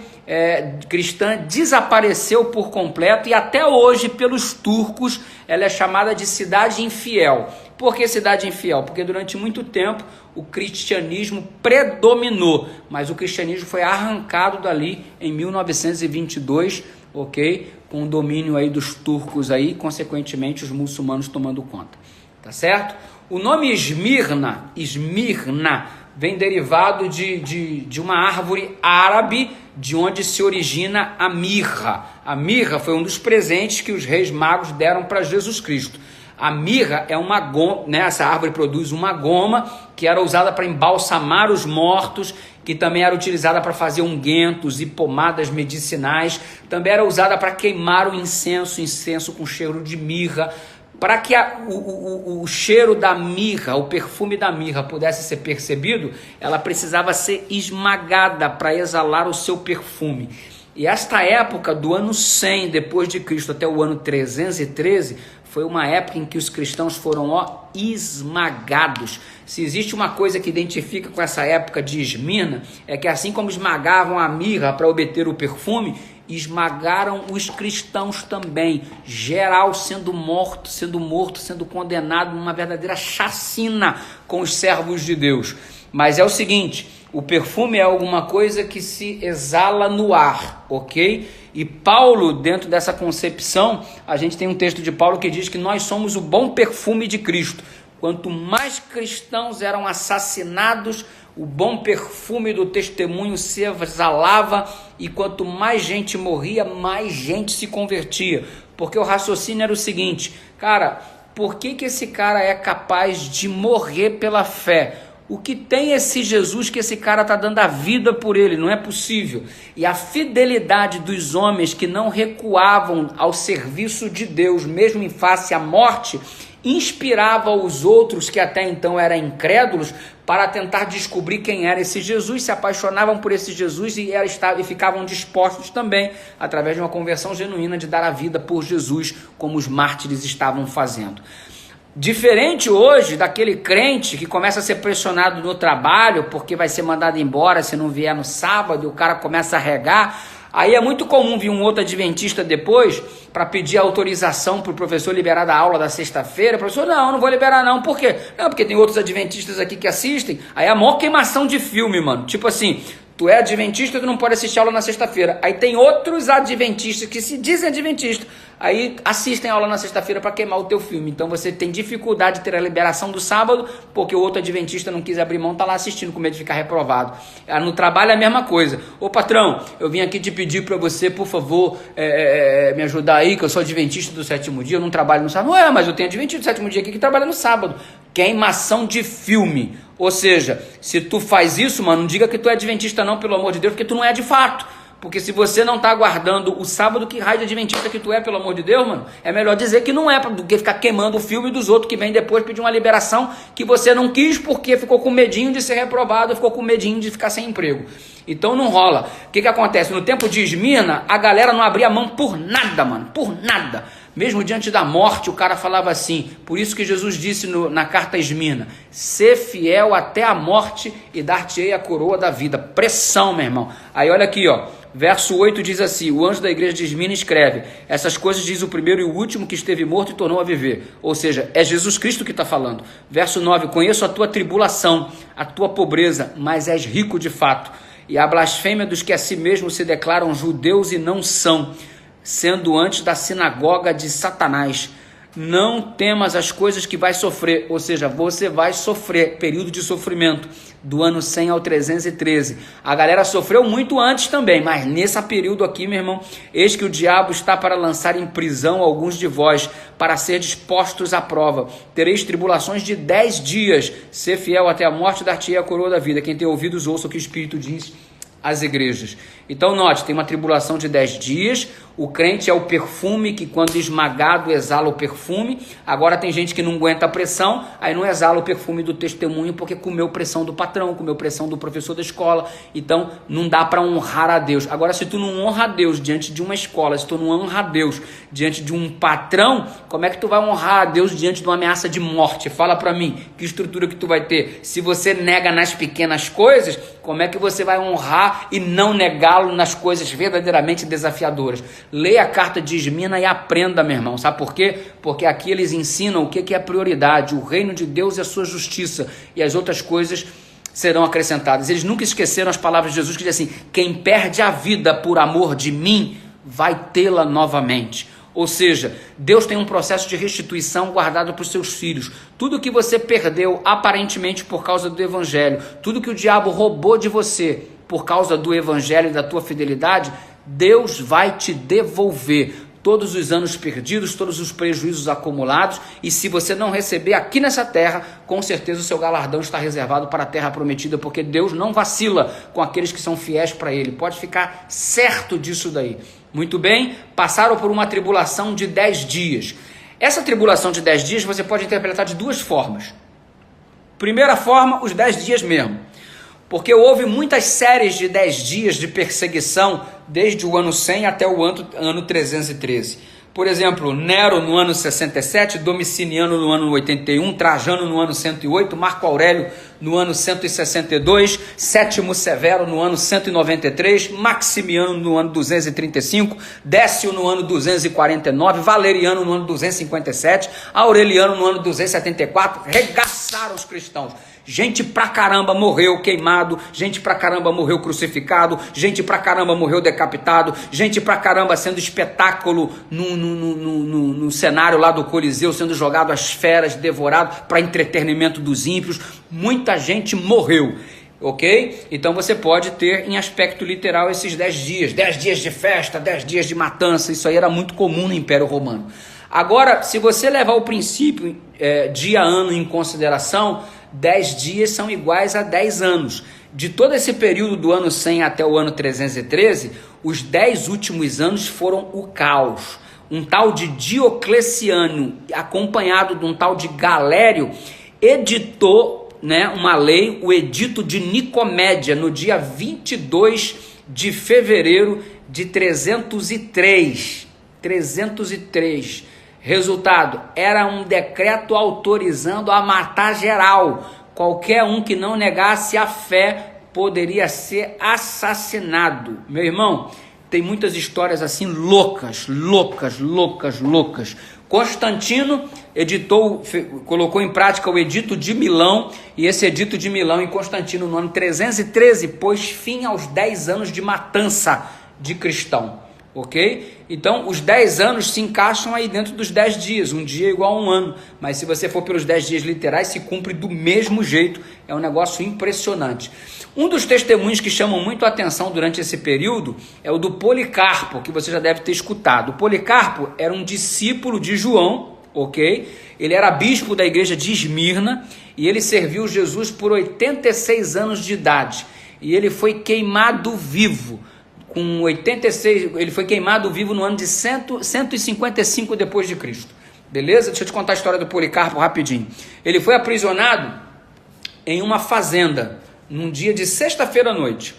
cristã desapareceu por completo e até hoje pelos turcos ela é chamada de cidade infiel. Por que cidade infiel? Porque durante muito tempo o cristianismo predominou, mas o cristianismo foi arrancado dali em 1922, ok? Com o domínio aí dos turcos aí, consequentemente os muçulmanos tomando conta, tá certo? O nome Esmirna vem derivado de uma árvore árabe, de onde se origina a mirra. A mirra foi um dos presentes que os reis magos deram para Jesus Cristo. A mirra é uma goma, né? Essa árvore produz uma goma que era usada para embalsamar os mortos, que também era utilizada para fazer unguentos e pomadas medicinais, também era usada para queimar o incenso com cheiro de mirra. Para que o cheiro da mirra, o perfume da mirra pudesse ser percebido, ela precisava ser esmagada para exalar o seu perfume. E esta época, do ano 100 depois de Cristo até o ano 313, foi uma época em que os cristãos foram esmagados. Se existe uma coisa que identifica com essa época de Esmirna, é que assim como esmagavam a mirra para obter o perfume, esmagaram os cristãos também, geral sendo morto, sendo condenado numa verdadeira chacina com os servos de Deus. Mas é o seguinte, o perfume é alguma coisa que se exala no ar, ok? E Paulo, dentro dessa concepção, a gente tem um texto de Paulo que diz que nós somos o bom perfume de Cristo. Quanto mais cristãos eram assassinados, o bom perfume do testemunho se exalava, e quanto mais gente morria, mais gente se convertia. Porque o raciocínio era o seguinte, cara, por que esse cara é capaz de morrer pela fé? O que tem esse Jesus que esse cara está dando a vida por ele? Não é possível. E a fidelidade dos homens que não recuavam ao serviço de Deus, mesmo em face à morte, inspirava os outros que até então eram incrédulos para tentar descobrir quem era esse Jesus, se apaixonavam por esse Jesus e ficavam dispostos também, através de uma conversão genuína, de dar a vida por Jesus, como os mártires estavam fazendo. Diferente hoje daquele crente que começa a ser pressionado no trabalho porque vai ser mandado embora se não vier no sábado, e o cara começa a regar. Aí é muito comum vir um outro adventista depois para pedir autorização para o professor liberar da aula da sexta-feira. O professor, não vou liberar não. Por quê? Não, porque tem outros adventistas aqui que assistem. Aí é a maior queimação de filme, mano. Tipo assim, tu é adventista, tu não pode assistir aula na sexta-feira. Aí tem outros adventistas que se dizem adventistas, aí assistem a aula na sexta-feira para queimar o teu filme. Então você tem dificuldade de ter a liberação do sábado, porque o outro adventista não quis abrir mão, tá lá assistindo com medo de ficar reprovado. No trabalho é a mesma coisa. Ô patrão, eu vim aqui te pedir para você, por favor, me ajudar aí, que eu sou adventista do sétimo dia, eu não trabalho no sábado. Não mas eu tenho adventista do sétimo dia aqui que trabalha no sábado. Queimação de filme. Ou seja, se tu faz isso, mano, não diga que tu é adventista não, pelo amor de Deus, porque tu não é de fato. Porque se você não está aguardando o sábado, que raio de adventista que tu é, pelo amor de Deus, mano? É melhor dizer que não é, do que ficar queimando o filme dos outros que vem depois pedir uma liberação que você não quis porque ficou com medinho de ser reprovado, ficou com medinho de ficar sem emprego. Então não rola. O que acontece? No tempo de Esmirna, a galera não abria mão por nada, mano, por nada. Mesmo diante da morte, o cara falava assim. Por isso que Jesus disse na carta a Esmirna: ser fiel até a morte e dar-te-ei a coroa da vida. Pressão, meu irmão. Aí olha aqui, ó. Verso 8 diz assim, o anjo da igreja de Esmirna escreve: essas coisas diz o primeiro e o último que esteve morto e tornou a viver. Ou seja, é Jesus Cristo que está falando. Verso 9, conheço a tua tribulação, a tua pobreza, mas és rico de fato. E a blasfêmia dos que a si mesmos se declaram judeus e não são, sendo antes da sinagoga de Satanás. Não temas as coisas que vai sofrer, ou seja, você vai sofrer, período de sofrimento, do ano 100 ao 313. A galera sofreu muito antes também, mas nesse período aqui, meu irmão, eis que o diabo está para lançar em prisão alguns de vós, para ser dispostos à prova. Tereis tribulações de 10 dias, ser fiel até a morte, dar-te-ei a coroa da vida. Quem tem ouvidos, ouça o que o Espírito diz as igrejas. Então note, tem uma tribulação de 10 dias, o crente é o perfume que quando esmagado exala o perfume. Agora tem gente que não aguenta a pressão, aí não exala o perfume do testemunho porque comeu pressão do patrão, comeu pressão do professor da escola, então não dá para honrar a Deus. Agora se tu não honra a Deus diante de uma escola, se tu não honra a Deus diante de um patrão, como é que tu vai honrar a Deus diante de uma ameaça de morte? Fala para mim, que estrutura que tu vai ter? Se você nega nas pequenas coisas, como é que você vai honrar e não negá-lo nas coisas verdadeiramente desafiadoras? Leia a carta de Esmirna e aprenda, meu irmão. Sabe por quê? Porque aqui eles ensinam o que é prioridade. O reino de Deus é a sua justiça e as outras coisas serão acrescentadas. Eles nunca esqueceram as palavras de Jesus que diz assim: quem perde a vida por amor de mim, vai tê-la novamente. Ou seja, Deus tem um processo de restituição guardado para os seus filhos. Tudo que você perdeu aparentemente por causa do evangelho, tudo que o diabo roubou de você por causa do evangelho e da tua fidelidade, Deus vai te devolver todos os anos perdidos, todos os prejuízos acumulados, e se você não receber aqui nessa terra, com certeza o seu galardão está reservado para a terra prometida, porque Deus não vacila com aqueles que são fiéis para Ele. Pode ficar certo disso daí. Muito bem, passaram por uma tribulação de 10 dias. Essa tribulação de 10 dias você pode interpretar de duas formas. Primeira forma, os 10 dias mesmo. Porque houve muitas séries de 10 dias de perseguição, desde o ano 100 até o ano 313. Por exemplo, Nero no ano 67, Domiciano no ano 81, Trajano no ano 108, Marco Aurélio no ano 162, Sétimo Severo no ano 193, Maximiano no ano 235, Décio no ano 249, Valeriano no ano 257, Aureliano no ano 274, regaçaram os cristãos. Gente pra caramba morreu queimado, gente pra caramba morreu crucificado, gente pra caramba morreu decapitado, gente pra caramba sendo espetáculo no cenário lá do Coliseu, sendo jogado às feras, devorado para entretenimento dos ímpios. Muita gente morreu, ok? Então você pode ter em aspecto literal esses 10 dias de festa, 10 dias de matança. Isso aí era muito comum no Império Romano. Agora, se você levar o princípio dia-ano em consideração, 10 dias são iguais a 10 anos. De todo esse período do ano 100 até o ano 313, os 10 últimos anos foram o caos. Um tal de Diocleciano, acompanhado de um tal de Galério, editou uma lei, o Edito de Nicomédia, no dia 22 de fevereiro de 303. Resultado, era um decreto autorizando a matar geral. Qualquer um que não negasse a fé poderia ser assassinado. Meu irmão, tem muitas histórias assim loucas. Constantino colocou em prática o Edito de Milão, e esse Edito de Milão em Constantino no ano 313 pôs fim aos 10 anos de matança de cristão. Ok? Então, os 10 anos se encaixam aí dentro dos 10 dias. Um dia é igual a um ano. Mas se você for pelos 10 dias literais, se cumpre do mesmo jeito. É um negócio impressionante. Um dos testemunhos que chamam muito a atenção durante esse período é o do Policarpo, que você já deve ter escutado. O Policarpo era um discípulo de João, ok? Ele era bispo da igreja de Esmirna e ele serviu Jesus por 86 anos de idade. E ele foi queimado vivo. Com 86, ele foi queimado vivo no ano de 155 depois de Cristo. Beleza? Deixa eu te contar a história do Policarpo rapidinho. Ele foi aprisionado em uma fazenda, num dia de sexta-feira à noite.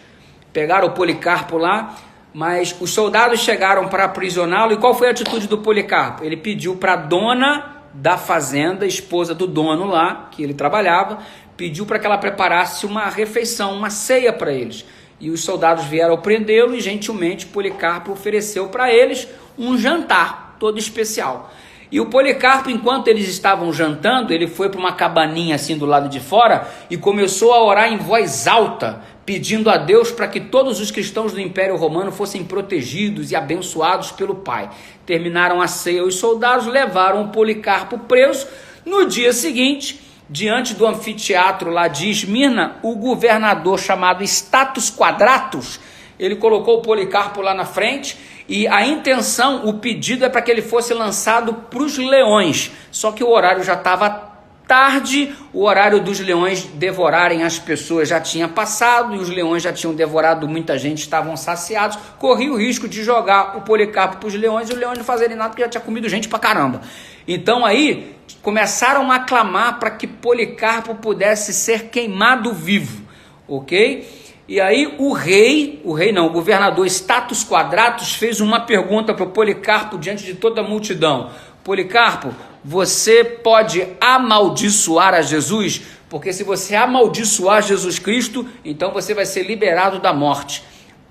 Pegaram o Policarpo lá, mas os soldados chegaram para aprisioná-lo. E qual foi a atitude do Policarpo? Ele pediu para a dona da fazenda, esposa do dono lá, que ele trabalhava, pediu para que ela preparasse uma refeição, uma ceia para eles. E os soldados vieram prendê-lo e gentilmente Policarpo ofereceu para eles um jantar todo especial. E o Policarpo, enquanto eles estavam jantando, ele foi para uma cabaninha assim do lado de fora e começou a orar em voz alta, pedindo a Deus para que todos os cristãos do Império Romano fossem protegidos e abençoados pelo Pai. Terminaram a ceia, os soldados levaram o Policarpo preso. No dia seguinte, diante do anfiteatro lá de Esmirna, o governador chamado Status Quadratus, ele colocou o Policarpo lá na frente e a intenção, o pedido é para que ele fosse lançado para os leões, só que o horário já estava tarde, o horário dos leões devorarem as pessoas já tinha passado, e os leões já tinham devorado muita gente, estavam saciados, corria o risco de jogar o Policarpo para os leões, e os leões não fazerem nada porque já tinha comido gente pra caramba. Então aí começaram a clamar para que Policarpo pudesse ser queimado vivo, ok? E aí o governador Status Quadratus fez uma pergunta para o Policarpo diante de toda a multidão: Policarpo, você pode amaldiçoar a Jesus? Porque se você amaldiçoar Jesus Cristo, então você vai ser liberado da morte.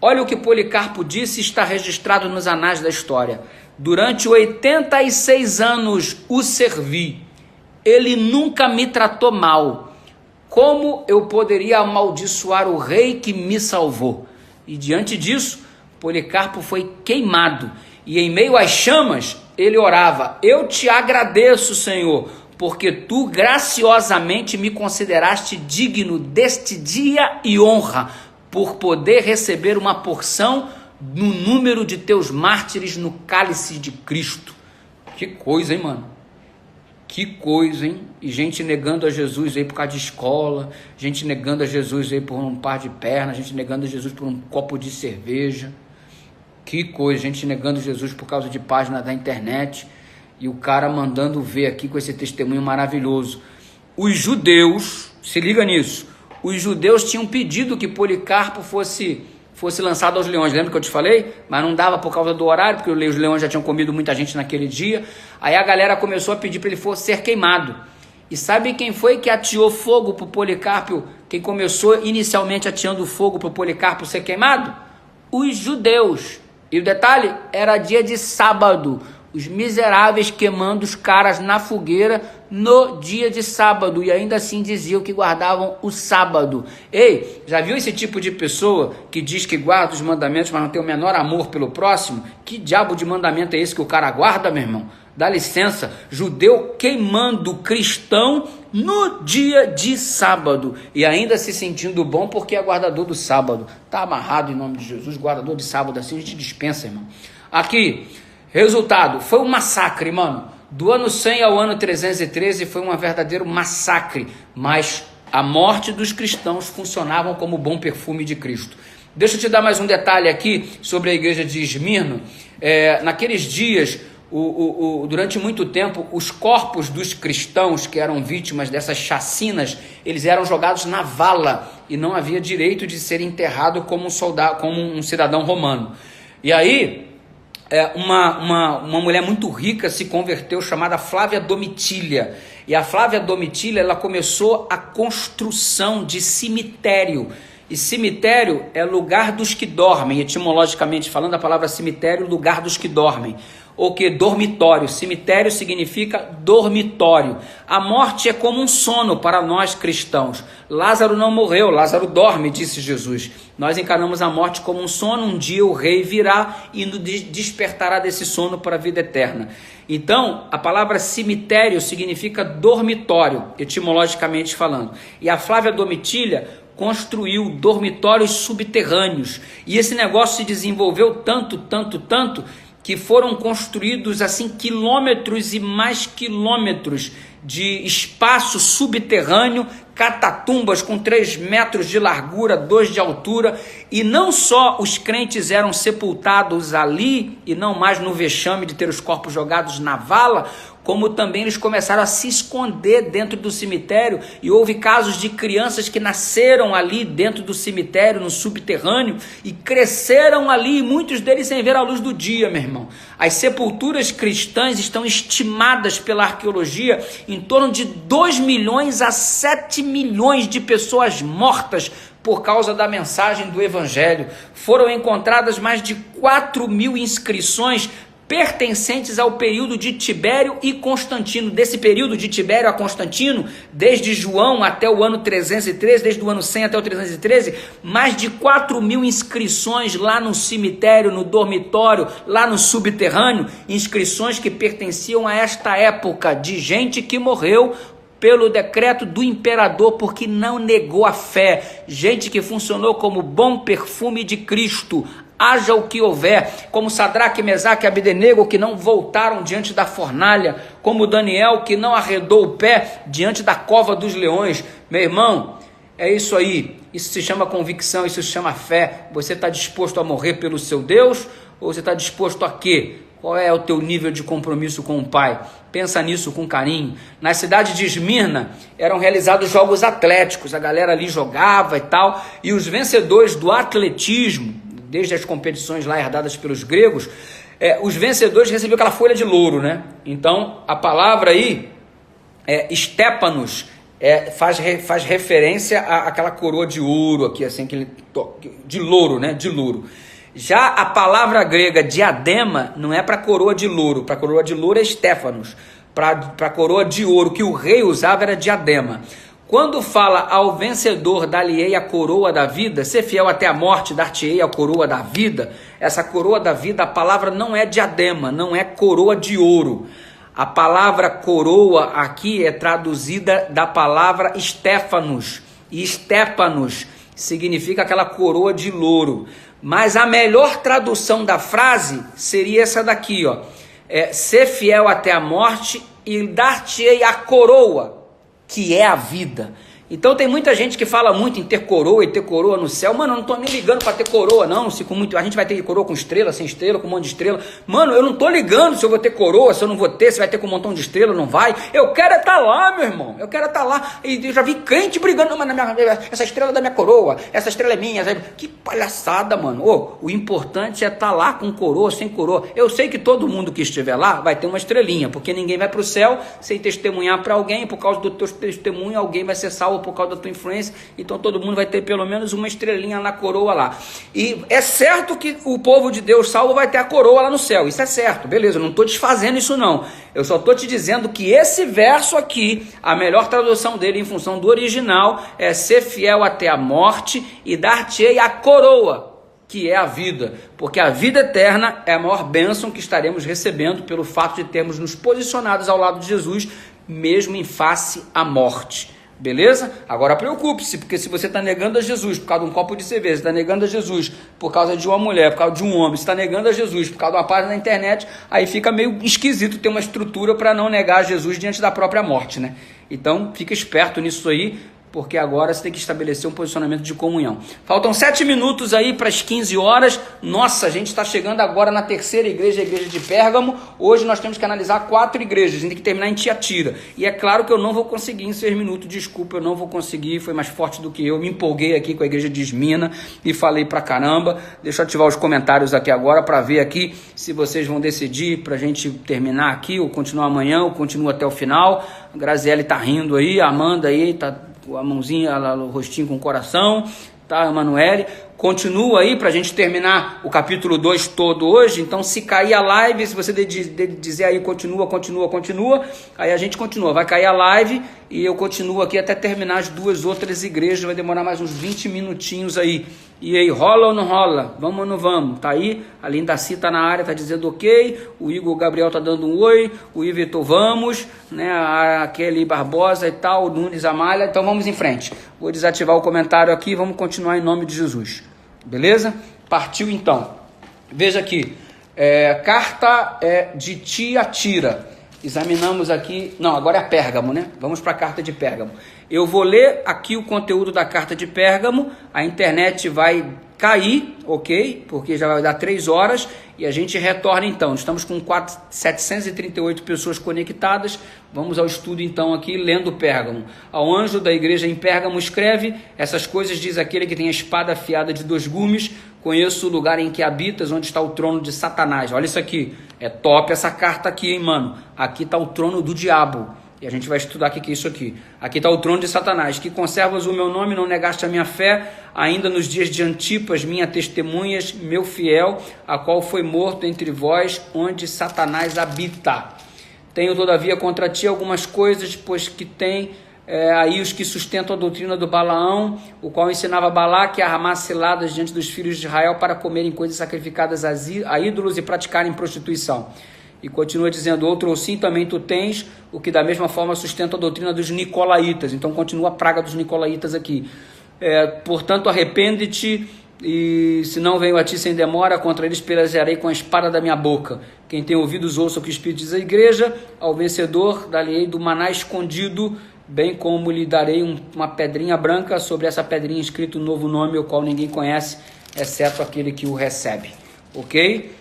Olha o que Policarpo disse, está registrado nos anais da história. Durante 86 anos o servi, ele nunca me tratou mal. Como eu poderia amaldiçoar o rei que me salvou? E diante disso, Policarpo foi queimado. E em meio às chamas, ele orava: eu te agradeço, Senhor, porque tu graciosamente me consideraste digno deste dia e honra, por poder receber uma porção no número de teus mártires no cálice de Cristo. Que coisa, hein, mano? Que coisa, hein? E gente negando a Jesus aí por causa de escola, gente negando a Jesus aí por um par de pernas, gente negando a Jesus por um copo de cerveja. Que coisa, gente negando Jesus por causa de página da internet, e o cara mandando ver aqui com esse testemunho maravilhoso. Os judeus, se liga nisso, os judeus tinham pedido que Policarpo fosse lançado aos leões, lembra que eu te falei? Mas não dava por causa do horário, porque os leões já tinham comido muita gente naquele dia. Aí a galera começou a pedir para ele ser queimado. E sabe quem foi que ateou fogo para o Policarpo? Quem começou inicialmente ateando fogo para o Policarpo ser queimado? Os judeus. E o detalhe, era dia de sábado, os miseráveis queimando os caras na fogueira no dia de sábado, e ainda assim diziam que guardavam o sábado. Ei, já viu esse tipo de pessoa que diz que guarda os mandamentos, mas não tem o menor amor pelo próximo? Que diabo de mandamento é esse que o cara guarda, meu irmão? Dá licença, judeu queimando cristão no dia de sábado, e ainda se sentindo bom porque é guardador do sábado. Tá amarrado em nome de Jesus, guardador de sábado, assim a gente dispensa, irmão. Aqui, resultado, foi um massacre, mano. Do ano 100 ao ano 313 foi um verdadeiro massacre, mas a morte dos cristãos funcionavam como o bom perfume de Cristo. Deixa eu te dar mais um detalhe aqui sobre a igreja de Esmirno. Naqueles dias, durante muito tempo, os corpos dos cristãos que eram vítimas dessas chacinas, eles eram jogados na vala e não havia direito de ser enterrado como um soldado, como um cidadão romano. E aí, uma mulher muito rica se converteu, chamada Flávia Domitília. E a Flávia Domitília, ela começou a construção de cemitério. E cemitério é lugar dos que dormem, etimologicamente falando, a palavra cemitério, lugar dos que dormem. Ou que dormitório, cemitério significa dormitório. A morte é como um sono para nós cristãos. Lázaro não morreu, Lázaro dorme, disse Jesus. Nós encaramos a morte como um sono, um dia o rei virá e nos despertará desse sono para a vida eterna. Então, a palavra cemitério significa dormitório, etimologicamente falando. E a Flávia Domitília construiu dormitórios subterrâneos. E esse negócio se desenvolveu tanto, que foram construídos assim quilômetros e mais quilômetros de espaço subterrâneo, catatumbas com 3 metros de largura, 2 de altura, e não só os crentes eram sepultados ali, e não mais no vexame de ter os corpos jogados na vala, como também eles começaram a se esconder dentro do cemitério, e houve casos de crianças que nasceram ali dentro do cemitério, no subterrâneo, e cresceram ali, muitos deles sem ver a luz do dia, meu irmão. As sepulturas cristãs estão estimadas pela arqueologia em torno de 2 milhões a 7 milhões de pessoas mortas por causa da mensagem do Evangelho. Foram encontradas mais de 4.000 inscrições pertencentes ao período de Tibério e Constantino. Desse período de Tibério a Constantino, desde João até o ano 313, desde o ano 100 até o 313, mais de 4.000 inscrições lá no cemitério, no dormitório, lá no subterrâneo, inscrições que pertenciam a esta época de gente que morreu pelo decreto do imperador, porque não negou a fé, gente que funcionou como bom perfume de Cristo. haja o que houver, como Sadraque, Mesaque e Abdenego, que não voltaram diante da fornalha, como Daniel, que não arredou o pé diante da cova dos leões. Meu irmão, é isso aí, isso se chama convicção, isso se chama fé. Você está disposto a morrer pelo seu Deus, ou você está disposto a quê? Qual é o teu nível de compromisso com o Pai? Pensa nisso com carinho. Na cidade de Esmirna eram realizados jogos atléticos, a galera ali jogava e tal, e os vencedores do atletismo, desde as competições lá herdadas pelos gregos, os vencedores recebiam aquela folha de louro, né? Então, a palavra aí, estépanos, faz referência àquela coroa de ouro aqui, assim, de louro, né? De louro. Já a palavra grega diadema não é para coroa de louro, para coroa de louro é estéfanos, para coroa de ouro que o rei usava era diadema. Quando fala ao vencedor dar-lhe-ei a coroa da vida, ser fiel até a morte, dar-te-ei a coroa da vida, essa coroa da vida, a palavra não é diadema, não é coroa de ouro. A palavra coroa aqui é traduzida da palavra estéfanos, e estépanos significa aquela coroa de louro. Mas a melhor tradução da frase seria essa daqui, ó. Ser fiel até a morte e dar-te-ei a coroa, que é a vida. Então tem muita gente que fala muito em ter coroa e ter coroa no céu. Mano, eu não tô nem ligando para ter coroa, não. A gente vai ter coroa com estrela, sem estrela, com um monte de estrela. Mano, eu não tô ligando se eu vou ter coroa, se eu não vou ter, se vai ter com um montão de estrela, não vai. Eu quero estar lá, meu irmão. Eu quero estar lá. E eu já vi crente brigando, mas essa estrela é da minha coroa, essa estrela é minha. Que palhaçada, mano. O importante é estar lá com coroa, sem coroa. Eu sei que todo mundo que estiver lá vai ter uma estrelinha, porque ninguém vai pro céu sem testemunhar para alguém. Por causa do teu testemunho, alguém vai ser salvo por causa da tua influência, então todo mundo vai ter pelo menos uma estrelinha na coroa lá. E é certo que o povo de Deus salvo vai ter a coroa lá no céu, isso é certo, beleza, eu não estou desfazendo isso não, eu só estou te dizendo que esse verso aqui, a melhor tradução dele em função do original é ser fiel até a morte e dar-te-ei a coroa, que é a vida, porque a vida eterna é a maior bênção que estaremos recebendo pelo fato de termos nos posicionados ao lado de Jesus, mesmo em face à morte. Beleza? Agora preocupe-se, porque se você está negando a Jesus por causa de um copo de cerveja, está negando a Jesus por causa de uma mulher, por causa de um homem, você está negando a Jesus por causa de uma página na internet, aí fica meio esquisito ter uma estrutura para não negar a Jesus diante da própria morte, né? Então fica esperto nisso aí, porque agora você tem que estabelecer um posicionamento de comunhão. Faltam 7 minutos aí para as 15 horas. Nossa, a gente está chegando agora na terceira igreja, a igreja de Pérgamo. Hoje nós temos que analisar 4 igrejas, a gente tem que terminar em Tiatira. E é claro que eu não vou conseguir em 6 minutos, desculpa, eu não vou conseguir, foi mais forte do que eu. Me empolguei aqui com a igreja de Esmirna e falei pra caramba. Deixa eu ativar os comentários aqui agora para ver aqui se vocês vão decidir para a gente terminar aqui, ou continuar amanhã, ou continuar até o final. A Graziele tá rindo aí, a Amanda aí tá a mãozinha, o rostinho com o coração, tá, Emanuele? Continua aí pra gente terminar o capítulo 2 todo hoje. Então, se cair a live, se você dizer aí continua, aí a gente continua. Vai cair a live e eu continuo aqui até terminar as 2 outras igrejas. Vai demorar mais uns 20 minutinhos aí. E aí, rola ou não rola? Vamos ou não vamos? Tá aí, a Lindaci tá na área, tá dizendo ok, o Igor Gabriel tá dando um oi, o Ivetor vamos, né, a Kelly Barbosa e tal, o Nunes Amália, então vamos em frente. Vou desativar o comentário aqui, vamos continuar em nome de Jesus. Beleza? Partiu então. Veja aqui, carta de Tiatira. Examinamos aqui, não, agora é Pérgamo, né? Vamos para a carta de Pérgamo. Eu vou ler aqui o conteúdo da carta de Pérgamo, a internet vai cair, ok? Porque já vai dar 3 horas e a gente retorna então. Estamos com 738 pessoas conectadas. Vamos ao estudo então aqui, lendo Pérgamo. Ao anjo da igreja em Pérgamo escreve: essas coisas diz aquele que tem a espada afiada de 2 gumes. Conheço o lugar em que habitas, onde está o trono de Satanás. Olha isso aqui, é top essa carta aqui, hein, mano? Aqui está o trono do diabo. E a gente vai estudar o que é isso aqui. Aqui está o trono de Satanás, que conservas o meu nome, não negaste a minha fé, ainda nos dias de Antipas, minha testemunhas, meu fiel, a qual foi morto entre vós, onde Satanás habita. Tenho, todavia, contra ti algumas coisas, pois que tem aí os que sustentam a doutrina do Balaão, o qual ensinava Balaque a armar ciladas diante dos filhos de Israel para comerem coisas sacrificadas a ídolos e praticarem prostituição. E continua dizendo: outro ou sim também tu tens, o que da mesma forma sustenta a doutrina dos nicolaítas. Então continua a praga dos nicolaítas aqui. Portanto, arrepende-te E se não venho a ti sem demora, contra eles pelejarei com a espada da minha boca. Quem tem ouvidos ouça o que o Espírito diz à igreja. Ao vencedor dar-lhe-ei do maná escondido, bem como lhe darei uma pedrinha branca, sobre essa pedrinha escrito um novo nome, o qual ninguém conhece, exceto aquele que o recebe. Ok?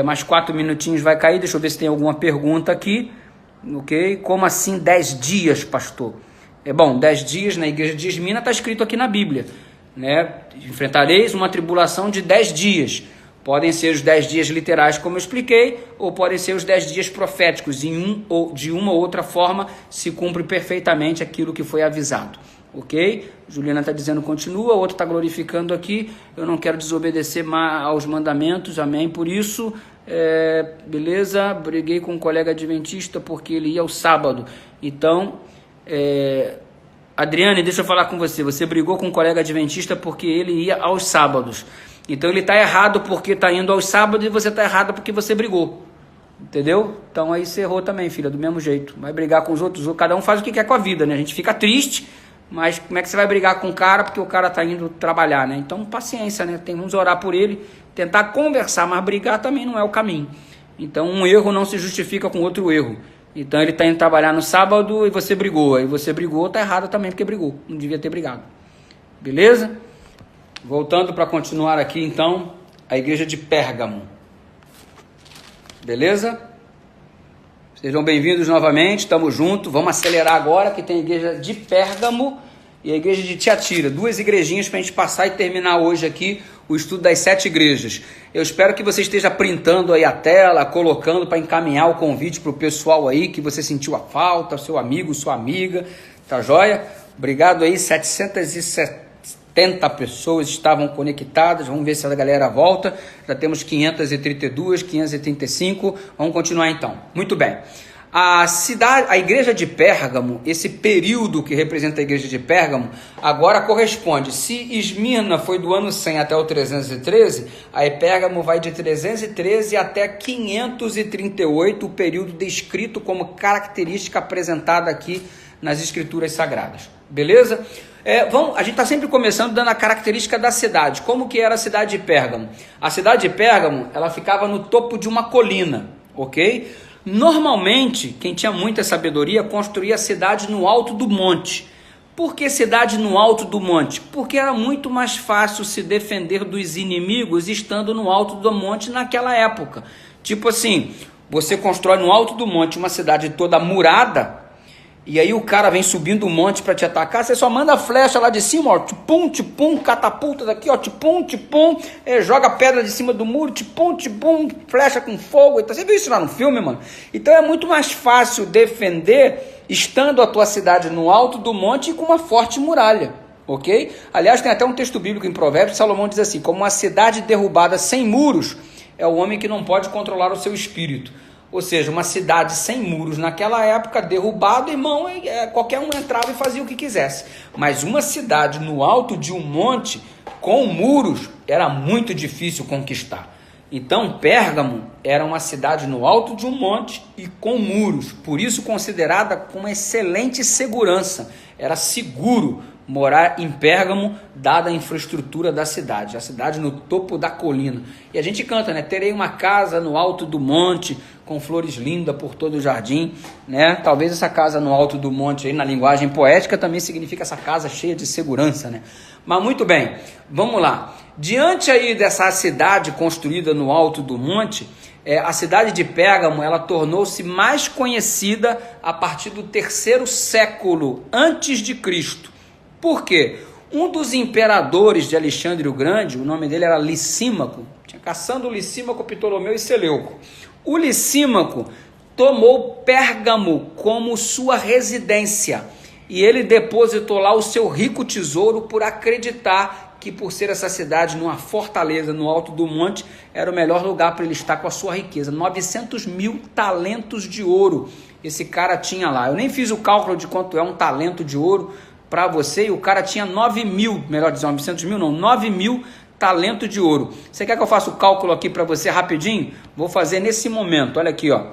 Mais 4 minutinhos vai cair, deixa eu ver se tem alguma pergunta aqui. Ok? Como assim 10 dias, pastor? Bom, 10 dias na igreja de Esmina está escrito aqui na Bíblia, né? Enfrentareis uma tribulação de 10 dias. Podem ser os 10 dias literais, como eu expliquei, ou podem ser os 10 dias proféticos. De uma ou outra forma, se cumpre perfeitamente aquilo que foi avisado. Ok? Juliana está dizendo continua, outro está glorificando aqui. Eu não quero desobedecer aos mandamentos, amém? Por isso, beleza, briguei com um colega adventista porque ele ia ao sábado. Então, Adriane, deixa eu falar com você. Você brigou com um colega adventista porque ele ia aos sábados. Então ele está errado porque está indo aos sábados e você está errado porque você brigou. Entendeu? Então aí você errou também, filha, do mesmo jeito. Vai brigar com os outros, cada um faz o que quer com a vida, né? A gente fica triste, mas como é que você vai brigar com o cara porque o cara está indo trabalhar, né? Então paciência, né? Vamos orar por ele, tentar conversar, mas brigar também não é o caminho. Então um erro não se justifica com outro erro. Então ele está indo trabalhar no sábado e você brigou. Aí você brigou, tá errado também porque brigou. Não devia ter brigado. Beleza? Voltando para continuar aqui, então, a igreja de Pérgamo. Beleza? Sejam bem-vindos novamente, estamos juntos. Vamos acelerar agora, que tem a igreja de Pérgamo e a igreja de Tiatira. 2 igrejinhas para a gente passar e terminar hoje aqui o estudo das 7 igrejas. Eu espero que você esteja printando aí a tela, colocando para encaminhar o convite para o pessoal aí, que você sentiu a falta, seu amigo, sua amiga, tá joia? Obrigado aí, 770 pessoas estavam conectadas, vamos ver se a galera volta, já temos 532, 535, vamos continuar então. Muito bem, a igreja de Pérgamo, esse período que representa a igreja de Pérgamo, agora corresponde, se Esmirna foi do ano 100 até o 313, aí Pérgamo vai de 313 até 538, o período descrito como característica apresentada aqui nas escrituras sagradas, beleza? A gente está sempre começando dando a característica da cidade. Como que era a cidade de Pérgamo? A cidade de Pérgamo, ela ficava no topo de uma colina, ok? Normalmente, quem tinha muita sabedoria construía a cidade no alto do monte. Por que cidade no alto do monte? Porque era muito mais fácil se defender dos inimigos estando no alto do monte naquela época. Tipo assim, você constrói no alto do monte uma cidade toda murada, e aí o cara vem subindo um monte para te atacar, você só manda a flecha lá de cima, ó, tipum, catapulta daqui, ó, tipum, joga pedra de cima do muro, tipum, flecha com fogo. Então, você viu isso lá no filme, mano? Então é muito mais fácil defender estando a tua cidade no alto do monte e com uma forte muralha, ok? Aliás, tem até um texto bíblico em Provérbios, Salomão diz assim, como uma cidade derrubada sem muros é o homem que não pode controlar o seu espírito. Ou seja, uma cidade sem muros naquela época, derrubado, irmão, qualquer um entrava e fazia o que quisesse. Mas uma cidade no alto de um monte, com muros, era muito difícil conquistar. Então, Pérgamo era uma cidade no alto de um monte e com muros, por isso considerada com excelente segurança. Era seguro morar em Pérgamo, dada a infraestrutura da cidade, a cidade no topo da colina. E a gente canta, né? Terei uma casa no alto do monte, com flores lindas por todo o jardim, né? Talvez essa casa no alto do monte, aí, na linguagem poética, também significa essa casa cheia de segurança, né? Mas muito bem, vamos lá. Diante aí dessa cidade construída no alto do monte, a cidade de Pérgamo, ela tornou-se mais conhecida a partir do 3º século antes de Cristo. Por quê? Um dos imperadores de Alexandre o Grande, o nome dele era Licímaco, tinha caçando Licímaco, Ptolomeu e Seleuco. O Licímaco tomou Pérgamo como sua residência e ele depositou lá o seu rico tesouro por acreditar que, por ser essa cidade numa fortaleza no alto do monte, era o melhor lugar para ele estar com a sua riqueza. 900 mil talentos de ouro esse cara tinha lá. Eu nem fiz o cálculo de quanto é um talento de ouro para você, e o cara tinha 9 mil, melhor dizer, 900 mil não, 9 mil talento de ouro. Você quer que eu faça o cálculo aqui para você rapidinho? Vou fazer nesse momento, olha aqui, ó.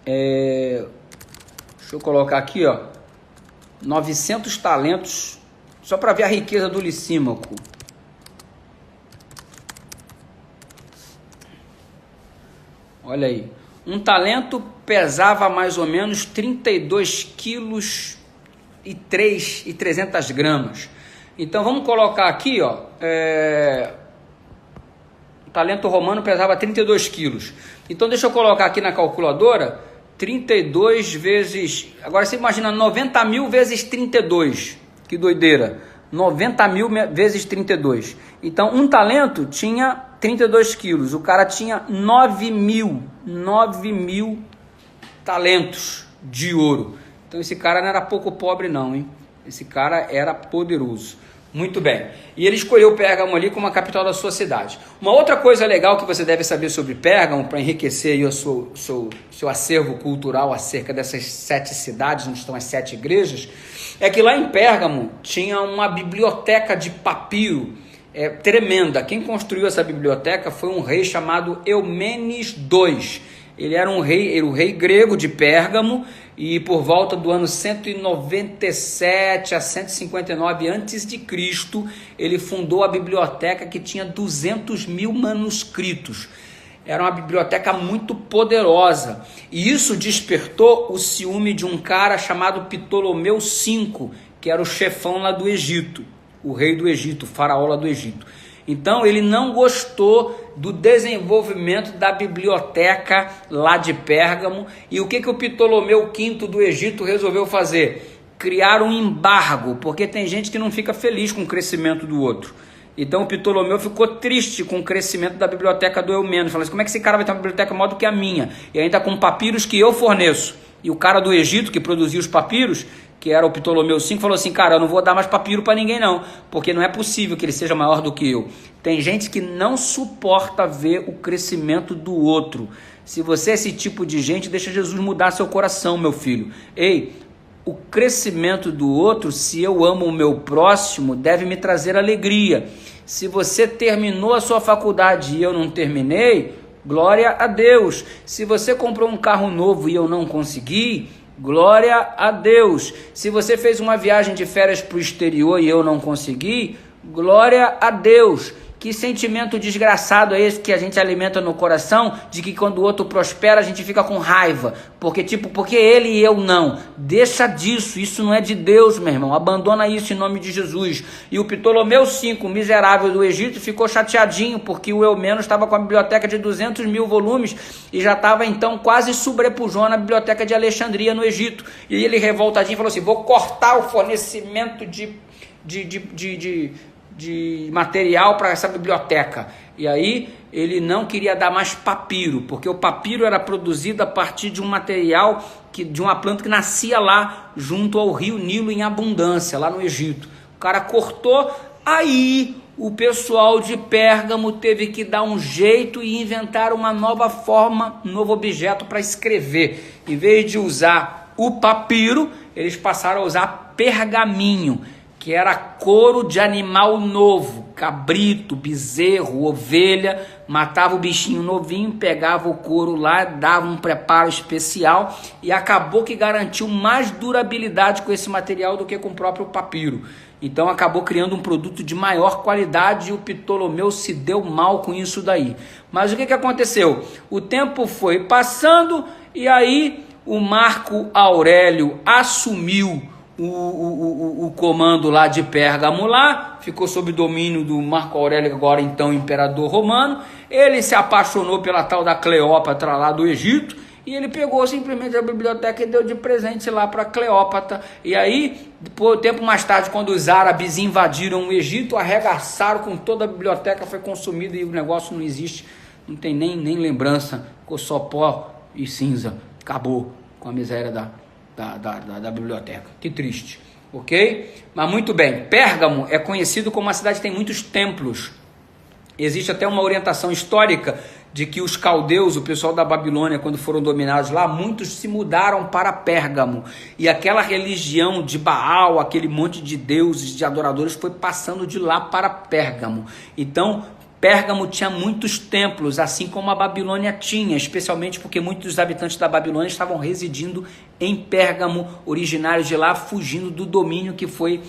Deixa eu colocar aqui, ó. 900 talentos, só para ver a riqueza do Licímaco. Olha aí. Um talento pesava mais ou menos 32 quilos e 300 gramas. Então vamos colocar aqui, ó, o talento romano pesava 32 quilos. Então deixa eu colocar aqui na calculadora, 32 vezes... Agora você imagina 90 mil vezes 32. Que doideira. 90 mil vezes 32. Então um talento tinha 32 quilos. O cara tinha 9 mil talentos de ouro. Então esse cara não era pouco pobre não, hein? Esse cara era poderoso. Muito bem. E ele escolheu Pérgamo ali como a capital da sua cidade. Uma outra coisa legal que você deve saber sobre Pérgamo, para enriquecer aí o seu acervo cultural acerca dessas 7 cidades, onde estão as 7 igrejas, é que lá em Pérgamo tinha uma biblioteca de papiro tremenda. Quem construiu essa biblioteca foi um rei chamado Eumenes II. Ele era o rei grego de Pérgamo, e por volta do ano 197 a 159 a.C., ele fundou a biblioteca que tinha 200 mil manuscritos. Era uma biblioteca muito poderosa, e isso despertou o ciúme de um cara chamado Ptolomeu V, que era o chefão lá do Egito, o rei do Egito, o faraó lá do Egito. Então ele não gostou do desenvolvimento da biblioteca lá de Pérgamo. E o que o Ptolomeu V do Egito resolveu fazer? Criar um embargo, porque tem gente que não fica feliz com o crescimento do outro. Então o Ptolomeu ficou triste com o crescimento da biblioteca do Eumenes. Falou assim, como é que esse cara vai ter uma biblioteca maior do que a minha? E ainda com papiros que eu forneço. E o cara do Egito que produzia os papiros, que era o Ptolomeu V, falou assim, cara, eu não vou dar mais papiro para ninguém não, porque não é possível que ele seja maior do que eu. Tem gente que não suporta ver o crescimento do outro. Se você é esse tipo de gente, deixa Jesus mudar seu coração, meu filho. Ei, o crescimento do outro, se eu amo o meu próximo, deve me trazer alegria. Se você terminou a sua faculdade e eu não terminei, glória a Deus. Se você comprou um carro novo e eu não consegui, glória a Deus. Se você fez uma viagem de férias para o exterior e eu não consegui, glória a Deus. Que sentimento desgraçado é esse que a gente alimenta no coração, de que quando o outro prospera a gente fica com raiva, porque ele e eu não. Deixa disso, isso não é de Deus, meu irmão, abandona isso em nome de Jesus. E o Ptolomeu V, o miserável do Egito, ficou chateadinho, porque o Eumenes estava com a biblioteca de 200 mil volumes, e já estava então quase sobrepujando a biblioteca de Alexandria no Egito. E ele revoltadinho falou assim, vou cortar o fornecimento de material para essa biblioteca. E aí ele não queria dar mais papiro, porque o papiro era produzido a partir de um material, de uma planta que nascia lá junto ao rio Nilo em abundância, lá no Egito. O cara cortou, aí o pessoal de Pérgamo teve que dar um jeito e inventar uma nova forma, um novo objeto para escrever. Em vez de usar o papiro, eles passaram a usar pergaminho, que era couro de animal novo, cabrito, bezerro, ovelha, matava o bichinho novinho, pegava o couro lá, dava um preparo especial e acabou que garantiu mais durabilidade com esse material do que com o próprio papiro. Então acabou criando um produto de maior qualidade e o Ptolomeu se deu mal com isso daí. Mas o que aconteceu? O tempo foi passando e aí o Marco Aurélio assumiu o comando lá de Pérgamo lá, ficou sob domínio do Marco Aurélio, agora então imperador romano. Ele se apaixonou pela tal da Cleópatra lá do Egito, e ele pegou simplesmente a biblioteca e deu de presente lá para Cleópatra. E aí, tempo mais tarde, quando os árabes invadiram o Egito, arregaçaram com toda a biblioteca, foi consumida e o negócio não existe, não tem nem lembrança, ficou só pó e cinza, acabou com a miséria da biblioteca. Que triste, ok? Mas muito bem, Pérgamo é conhecido como uma cidade que tem muitos templos. Existe até uma orientação histórica de que os caldeus, o pessoal da Babilônia, quando foram dominados lá, muitos se mudaram para Pérgamo, e aquela religião de Baal, aquele monte de deuses, de adoradores, foi passando de lá para Pérgamo. Então Pérgamo tinha muitos templos, assim como a Babilônia tinha, especialmente porque muitos dos habitantes da Babilônia estavam residindo em Pérgamo, originários de lá, fugindo do domínio que foi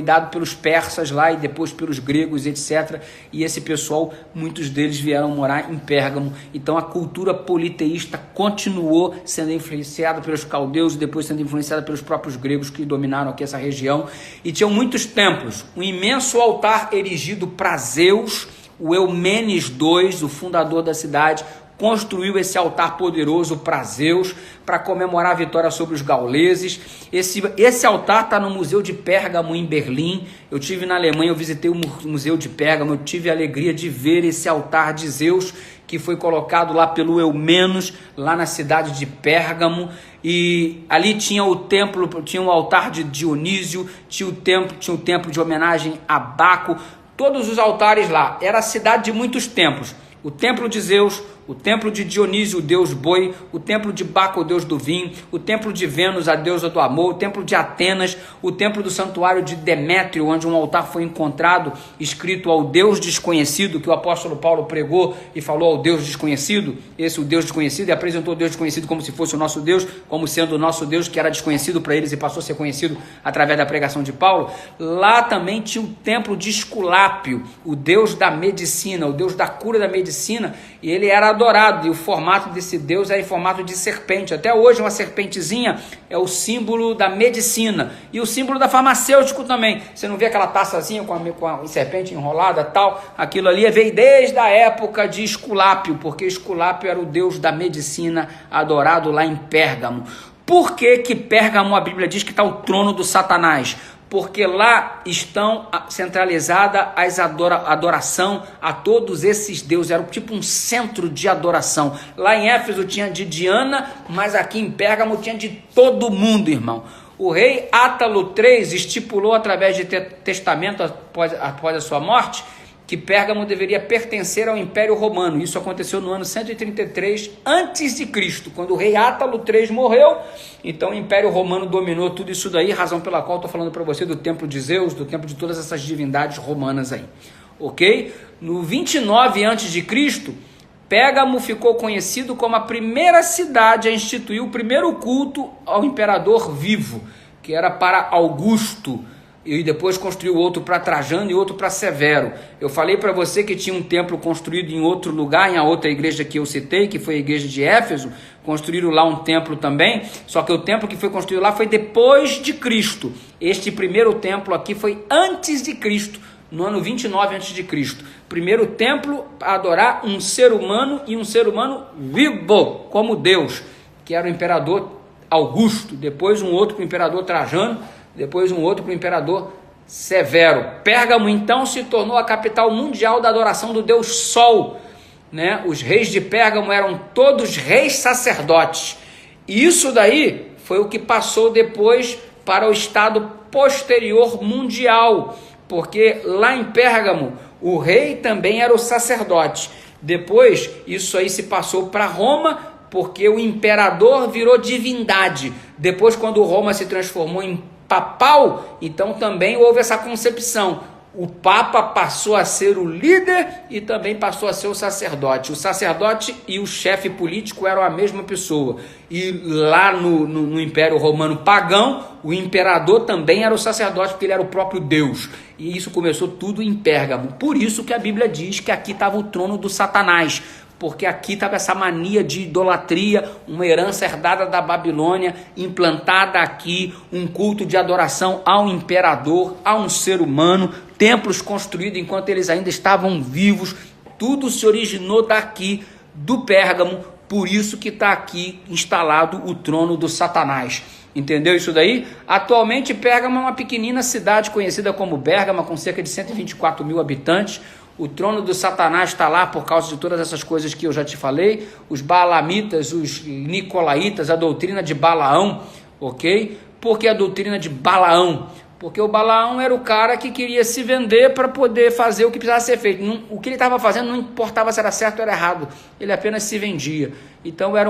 dado pelos persas lá e depois pelos gregos, etc. E esse pessoal, muitos deles vieram morar em Pérgamo. Então a cultura politeísta continuou sendo influenciada pelos caldeus e depois sendo influenciada pelos próprios gregos que dominaram aqui essa região. E tinham muitos templos, um imenso altar erigido para Zeus. O Eumenes II, o fundador da cidade, construiu esse altar poderoso para Zeus, para comemorar a vitória sobre os gauleses. Esse altar está no Museu de Pérgamo, em Berlim. Eu estive na Alemanha, eu visitei o Museu de Pérgamo, eu tive a alegria de ver esse altar de Zeus, que foi colocado lá pelo Eumenos, lá na cidade de Pérgamo. E ali tinha o templo, tinha o altar de Dionísio, tinha o templo de homenagem a Baco. Todos os altares lá, era a cidade de muitos templos. O templo de Zeus, o templo de Dionísio, o deus boi, o templo de Baco, o deus do vinho, o templo de Vênus, a deusa do amor, o templo de Atenas, o templo do santuário de Demétrio, onde um altar foi encontrado, escrito ao Deus desconhecido, que o apóstolo Paulo pregou e falou ao Deus desconhecido, esse o Deus desconhecido, e apresentou o Deus desconhecido como se fosse o nosso Deus, como sendo o nosso Deus que era desconhecido para eles e passou a ser conhecido através da pregação de Paulo. Lá também tinha o templo de Esculápio, o Deus da medicina, o Deus da cura da medicina, e ele era adorado, e o formato desse Deus era em formato de serpente. Até hoje uma serpentezinha é o símbolo da medicina, e o símbolo da farmacêutico também. Você não vê aquela taçazinha com a serpente enrolada, tal? Aquilo ali veio desde a época de Esculápio, porque Esculápio era o Deus da medicina adorado lá em Pérgamo. Por que que Pérgamo, a Bíblia diz que está o trono do Satanás? Porque lá estão centralizada a adoração a todos esses deuses, era tipo um centro de adoração. Lá em Éfeso tinha de Diana, mas aqui em Pérgamo tinha de todo mundo, irmão. O rei Átalo III estipulou através de testamento após a sua morte, que Pérgamo deveria pertencer ao Império Romano. Isso aconteceu no ano 133 a.C., quando o rei Átalo III morreu. Então o Império Romano dominou tudo isso daí, razão pela qual estou falando para você do templo de Zeus, do templo de todas essas divindades romanas aí, ok? No 29 a.C., Pérgamo ficou conhecido como a primeira cidade a instituir o primeiro culto ao imperador vivo, que era para Augusto, e depois construiu outro para Trajano e outro para Severo. Eu falei para você que tinha um templo construído em outro lugar, em a outra igreja que eu citei, que foi a igreja de Éfeso. Construíram lá um templo também, só que o templo que foi construído lá foi depois de Cristo. Este primeiro templo aqui foi antes de Cristo, no ano 29 a.C. Primeiro templo para adorar um ser humano, e um ser humano vivo, como Deus, que era o imperador Augusto. Depois um outro para o imperador Trajano, depois um outro para o imperador Severo. Pérgamo então se tornou a capital mundial da adoração do deus Sol, né? Os reis de Pérgamo eram todos reis sacerdotes, e isso daí foi o que passou depois para o estado posterior mundial, porque lá em Pérgamo o rei também era o sacerdote. Depois isso aí se passou para Roma, porque o imperador virou divindade. Depois, quando Roma se transformou em papal, então também houve essa concepção. O Papa passou a ser o líder e também passou a ser o sacerdote. O sacerdote e o chefe político eram a mesma pessoa. E lá no Império Romano pagão, o imperador também era o sacerdote, porque ele era o próprio Deus. E isso começou tudo em Pérgamo. Por isso que a Bíblia diz que aqui estava o trono do Satanás, porque aqui estava essa mania de idolatria, uma herança herdada da Babilônia, implantada aqui, um culto de adoração ao imperador, a um ser humano, templos construídos enquanto eles ainda estavam vivos. Tudo se originou daqui, do Pérgamo, por isso que está aqui instalado o trono do Satanás. Entendeu isso daí? Atualmente Pérgamo é uma pequenina cidade conhecida como Bérgama, com cerca de 124 mil habitantes. O trono do Satanás está lá por causa de todas essas coisas que eu já te falei. Os Baalamitas, os Nicolaitas, a doutrina de Balaão, ok? Por que a doutrina de Balaão? Porque o Balaão era o cara que queria se vender para poder fazer o que precisava ser feito. O que ele estava fazendo não importava se era certo ou era errado, ele apenas se vendia. Então era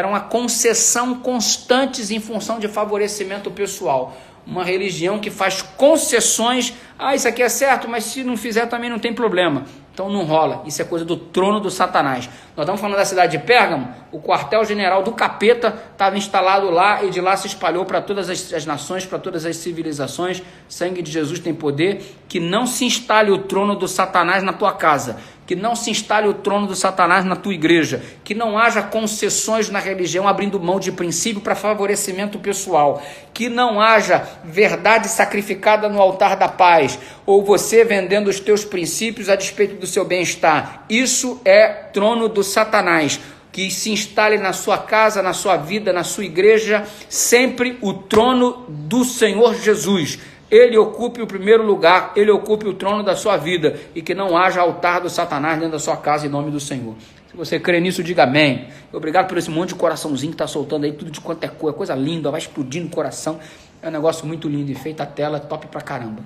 uma concessão constantes em função de favorecimento pessoal. Uma religião que faz concessões. Isso aqui é certo, mas se não fizer também não tem problema. Então não rola, isso é coisa do trono do Satanás. Nós estamos falando da cidade de Pérgamo, o quartel-general do capeta estava instalado lá e de lá se espalhou para todas as nações, para todas as civilizações. Sangue de Jesus tem poder. Que não se instale o trono do Satanás na tua casa, que não se instale o trono do Satanás na tua igreja, que não haja concessões na religião abrindo mão de princípio para favorecimento pessoal, que não haja verdade sacrificada no altar da paz, ou você vendendo os teus princípios a despeito do seu bem-estar. Isso é trono do Satanás. Que se instale na sua casa, na sua vida, na sua igreja, sempre o trono do Senhor Jesus. Ele ocupe o primeiro lugar, ele ocupe o trono da sua vida, e que não haja altar do Satanás dentro da sua casa, em nome do Senhor. Se você crê nisso, diga amém. Obrigado por esse monte de coraçãozinho que está soltando aí, tudo de quanto é coisa linda, vai explodindo o coração. É um negócio muito lindo, e feita a tela, top pra caramba.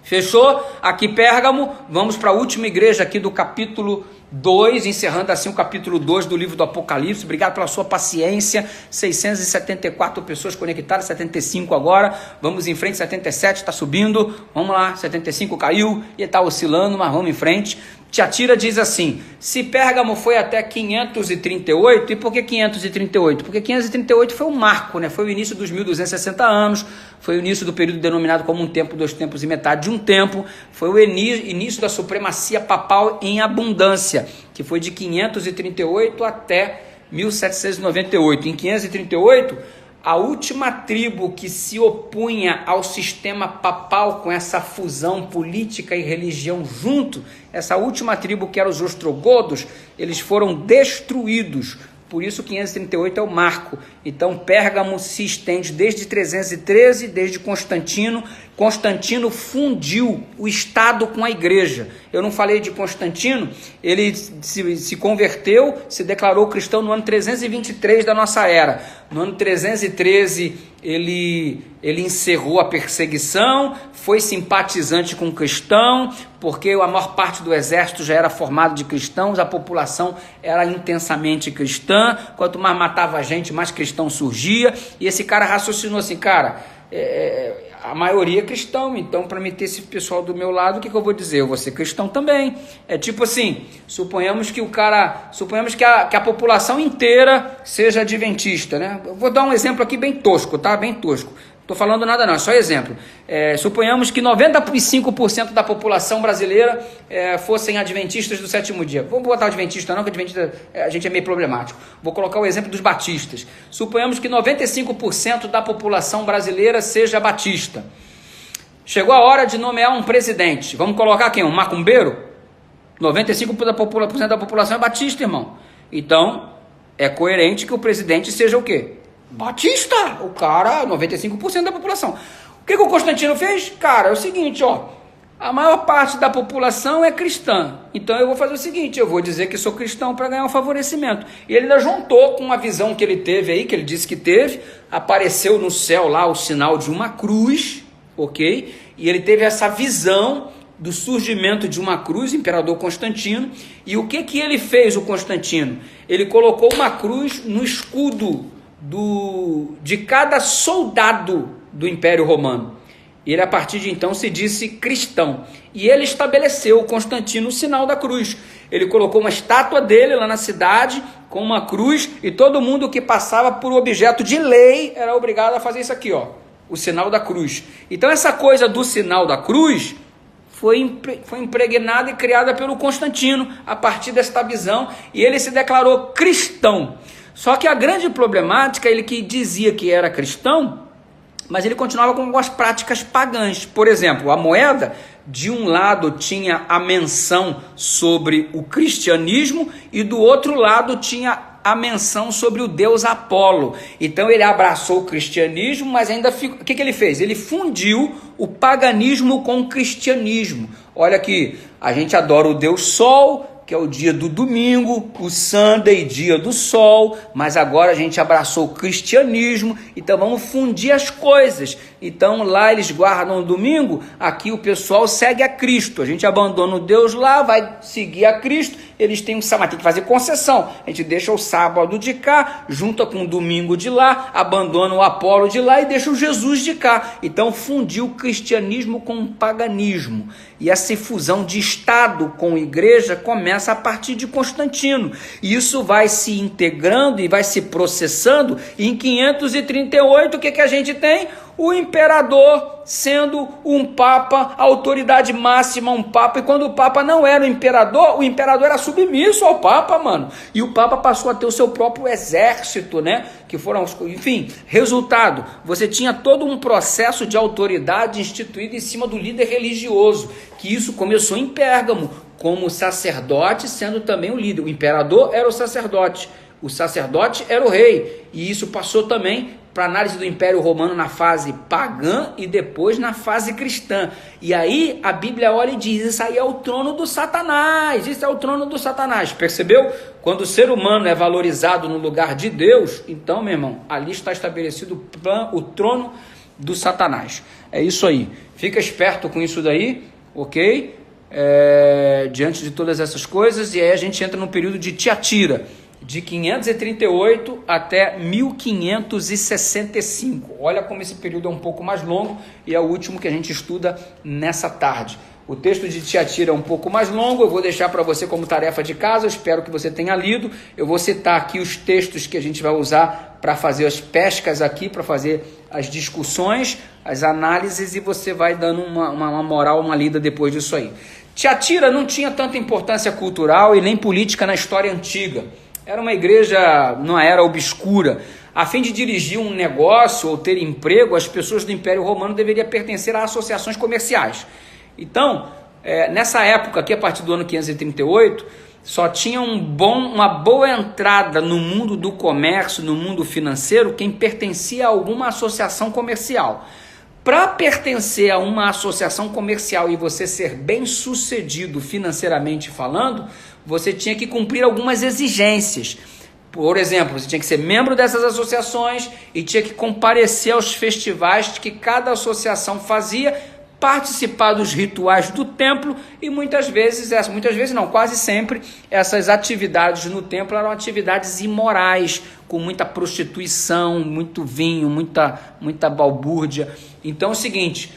Fechou? Aqui Pérgamo, vamos para a última igreja aqui do capítulo 2, encerrando assim o capítulo 2 do livro do Apocalipse. Obrigado pela sua paciência. 674 pessoas conectadas, 75 agora. Vamos em frente, 77 está subindo. Vamos lá, 75 caiu e está oscilando, mas vamos em frente. Tiatira diz assim: se Pérgamo foi até 538, e por que 538? Porque 538 foi um marco, né? Foi o início dos 1260 anos, foi o início do período denominado como um tempo, 2 tempos e metade de um tempo, foi o início da supremacia papal em abundância, que foi de 538 até 1798. Em 538, a última tribo que se opunha ao sistema papal com essa fusão política e religião junto, essa última tribo que eram os ostrogodos, eles foram destruídos. Por isso 538 é o marco. Então Pérgamo se estende desde 313, desde Constantino. Constantino fundiu o Estado com a igreja. Eu não falei de Constantino, ele se converteu, se declarou cristão no ano 323 da nossa era. No ano 313 ele encerrou a perseguição, foi simpatizante com cristão, porque a maior parte do exército já era formado de cristãos, a população era intensamente cristã, quanto mais matava gente, mais cristão surgia, e esse cara raciocinou assim, cara, a maioria é cristão, então para me ter esse pessoal do meu lado, o que eu vou dizer? Eu vou ser cristão também. É tipo assim, suponhamos que a população inteira seja adventista, né? Eu vou dar um exemplo aqui bem tosco, tá? Bem tosco. Estou falando nada não, é só exemplo. Suponhamos que 95% da população brasileira fossem adventistas do sétimo dia. Vamos botar adventista não, que adventista a gente é meio problemático. Vou colocar o exemplo dos batistas. Suponhamos que 95% da população brasileira seja batista. Chegou a hora de nomear um presidente. Vamos colocar quem? Um macumbeiro? 95% da população é batista, irmão. Então, é coerente que o presidente seja o quê? Batista, o cara, 95% da população. O que o Constantino fez? Cara, é o seguinte, ó, a maior parte da população é cristã, então eu vou fazer o seguinte, eu vou dizer que sou cristão para ganhar um favorecimento. E ele ainda juntou com uma visão que ele teve aí, que ele disse que teve, apareceu no céu lá o sinal de uma cruz, ok? E ele teve essa visão do surgimento de uma cruz, imperador Constantino. E o que ele fez, o Constantino? Ele colocou uma cruz no escudo de cada soldado do Império Romano. Ele a partir de então se disse cristão, e ele estabeleceu, Constantino, o sinal da cruz. Ele colocou uma estátua dele lá na cidade com uma cruz, e todo mundo que passava por objeto de lei era obrigado a fazer isso aqui, ó, o sinal da cruz. Então essa coisa do sinal da cruz foi impregnada e criada pelo Constantino a partir desta visão, e ele se declarou cristão. Só que a grande problemática, ele que dizia que era cristão, mas ele continuava com algumas práticas pagãs. Por exemplo, a moeda, de um lado tinha a menção sobre o cristianismo e do outro lado tinha a menção sobre o deus Apolo. Então ele abraçou o cristianismo, mas ainda o que ele fez? Ele fundiu o paganismo com o cristianismo. Olha aqui, a gente adora o deus Sol, que é o dia do domingo, o Sunday, dia do sol, mas agora a gente abraçou o cristianismo, então vamos fundir as coisas. Então lá eles guardam o domingo, aqui o pessoal segue a Cristo, a gente abandona o Deus lá, vai seguir a Cristo, eles têm um sábado, tem que fazer concessão. A gente deixa o sábado de cá, junta com o domingo de lá, abandona o Apolo de lá e deixa o Jesus de cá. Então fundiu o cristianismo com o paganismo. E essa fusão de Estado com igreja começa a partir de Constantino. E isso vai se integrando e vai se processando. E em 538, o que a gente tem? O imperador sendo um papa, a autoridade máxima, um papa. E quando o papa não era o imperador era submisso ao papa, mano. E o papa passou a ter o seu próprio exército, né? Que foram, enfim, resultado. Você tinha todo um processo de autoridade instituído em cima do líder religioso. Que isso começou em Pérgamo, como sacerdote sendo também o líder. O imperador era o sacerdote era o rei. E isso passou também para a análise do Império Romano na fase pagã e depois na fase cristã. E aí a Bíblia olha e diz, isso aí é o trono do Satanás, isso é o trono do Satanás, percebeu? Quando o ser humano é valorizado no lugar de Deus, então, meu irmão, ali está estabelecido o trono do Satanás. É isso aí, fica esperto com isso daí, ok? Diante de todas essas coisas, e aí a gente entra no período de Tiatira, de 538 até 1565. Olha como esse período é um pouco mais longo e é o último que a gente estuda nessa tarde. O texto de Tiatira é um pouco mais longo, eu vou deixar para você como tarefa de casa, eu espero que você tenha lido. Eu vou citar aqui os textos que a gente vai usar para fazer as pescas aqui, para fazer as discussões, as análises, e você vai dando uma moral, uma lida depois disso aí. Tiatira não tinha tanta importância cultural e nem política na história antiga. Era uma igreja numa era obscura. A fim de dirigir um negócio ou ter emprego, as pessoas do Império Romano deveriam pertencer a associações comerciais. Então, nessa época aqui, a partir do ano 538, só tinha uma boa entrada no mundo do comércio, no mundo financeiro, quem pertencia a alguma associação comercial. Para pertencer a uma associação comercial e você ser bem sucedido financeiramente falando, você tinha que cumprir algumas exigências. Por exemplo, você tinha que ser membro dessas associações e tinha que comparecer aos festivais que cada associação fazia, participar dos rituais do templo e quase sempre, essas atividades no templo eram atividades imorais, com muita prostituição, muito vinho, muita balbúrdia. Então é o seguinte,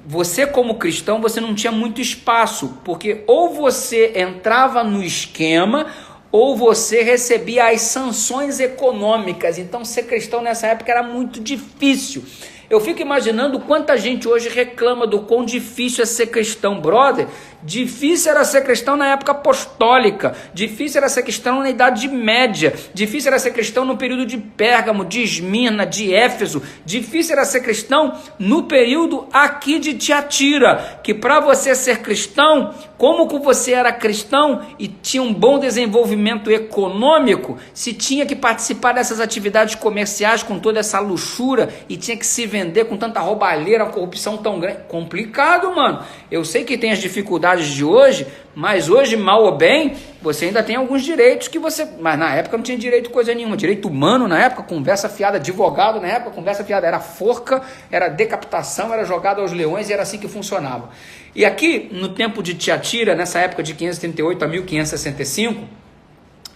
você como cristão, você não tinha muito espaço, porque ou você entrava no esquema, ou você recebia as sanções econômicas. Então ser cristão nessa época era muito difícil. Eu fico imaginando quanta gente hoje reclama do quão difícil é ser cristão, brother. Difícil era ser cristão na época apostólica, difícil era ser cristão na Idade Média, difícil era ser cristão no período de Pérgamo, de Esmirna, de Éfeso, difícil era ser cristão no período aqui de Tiatira, que para você ser cristão, como que você era cristão e tinha um bom desenvolvimento econômico, se tinha que participar dessas atividades comerciais com toda essa luxúria e tinha que se vender com tanta roubalheira, uma corrupção tão grande, complicado, mano. Eu sei que tem as dificuldades de hoje, mas hoje, mal ou bem, você ainda tem alguns direitos que você... Mas na época não tinha direito coisa nenhuma. Direito humano na época, conversa fiada, advogado na época, conversa fiada. Era forca, era decapitação, era jogado aos leões e era assim que funcionava. E aqui, no tempo de Tiatira, nessa época de 538 a 1565,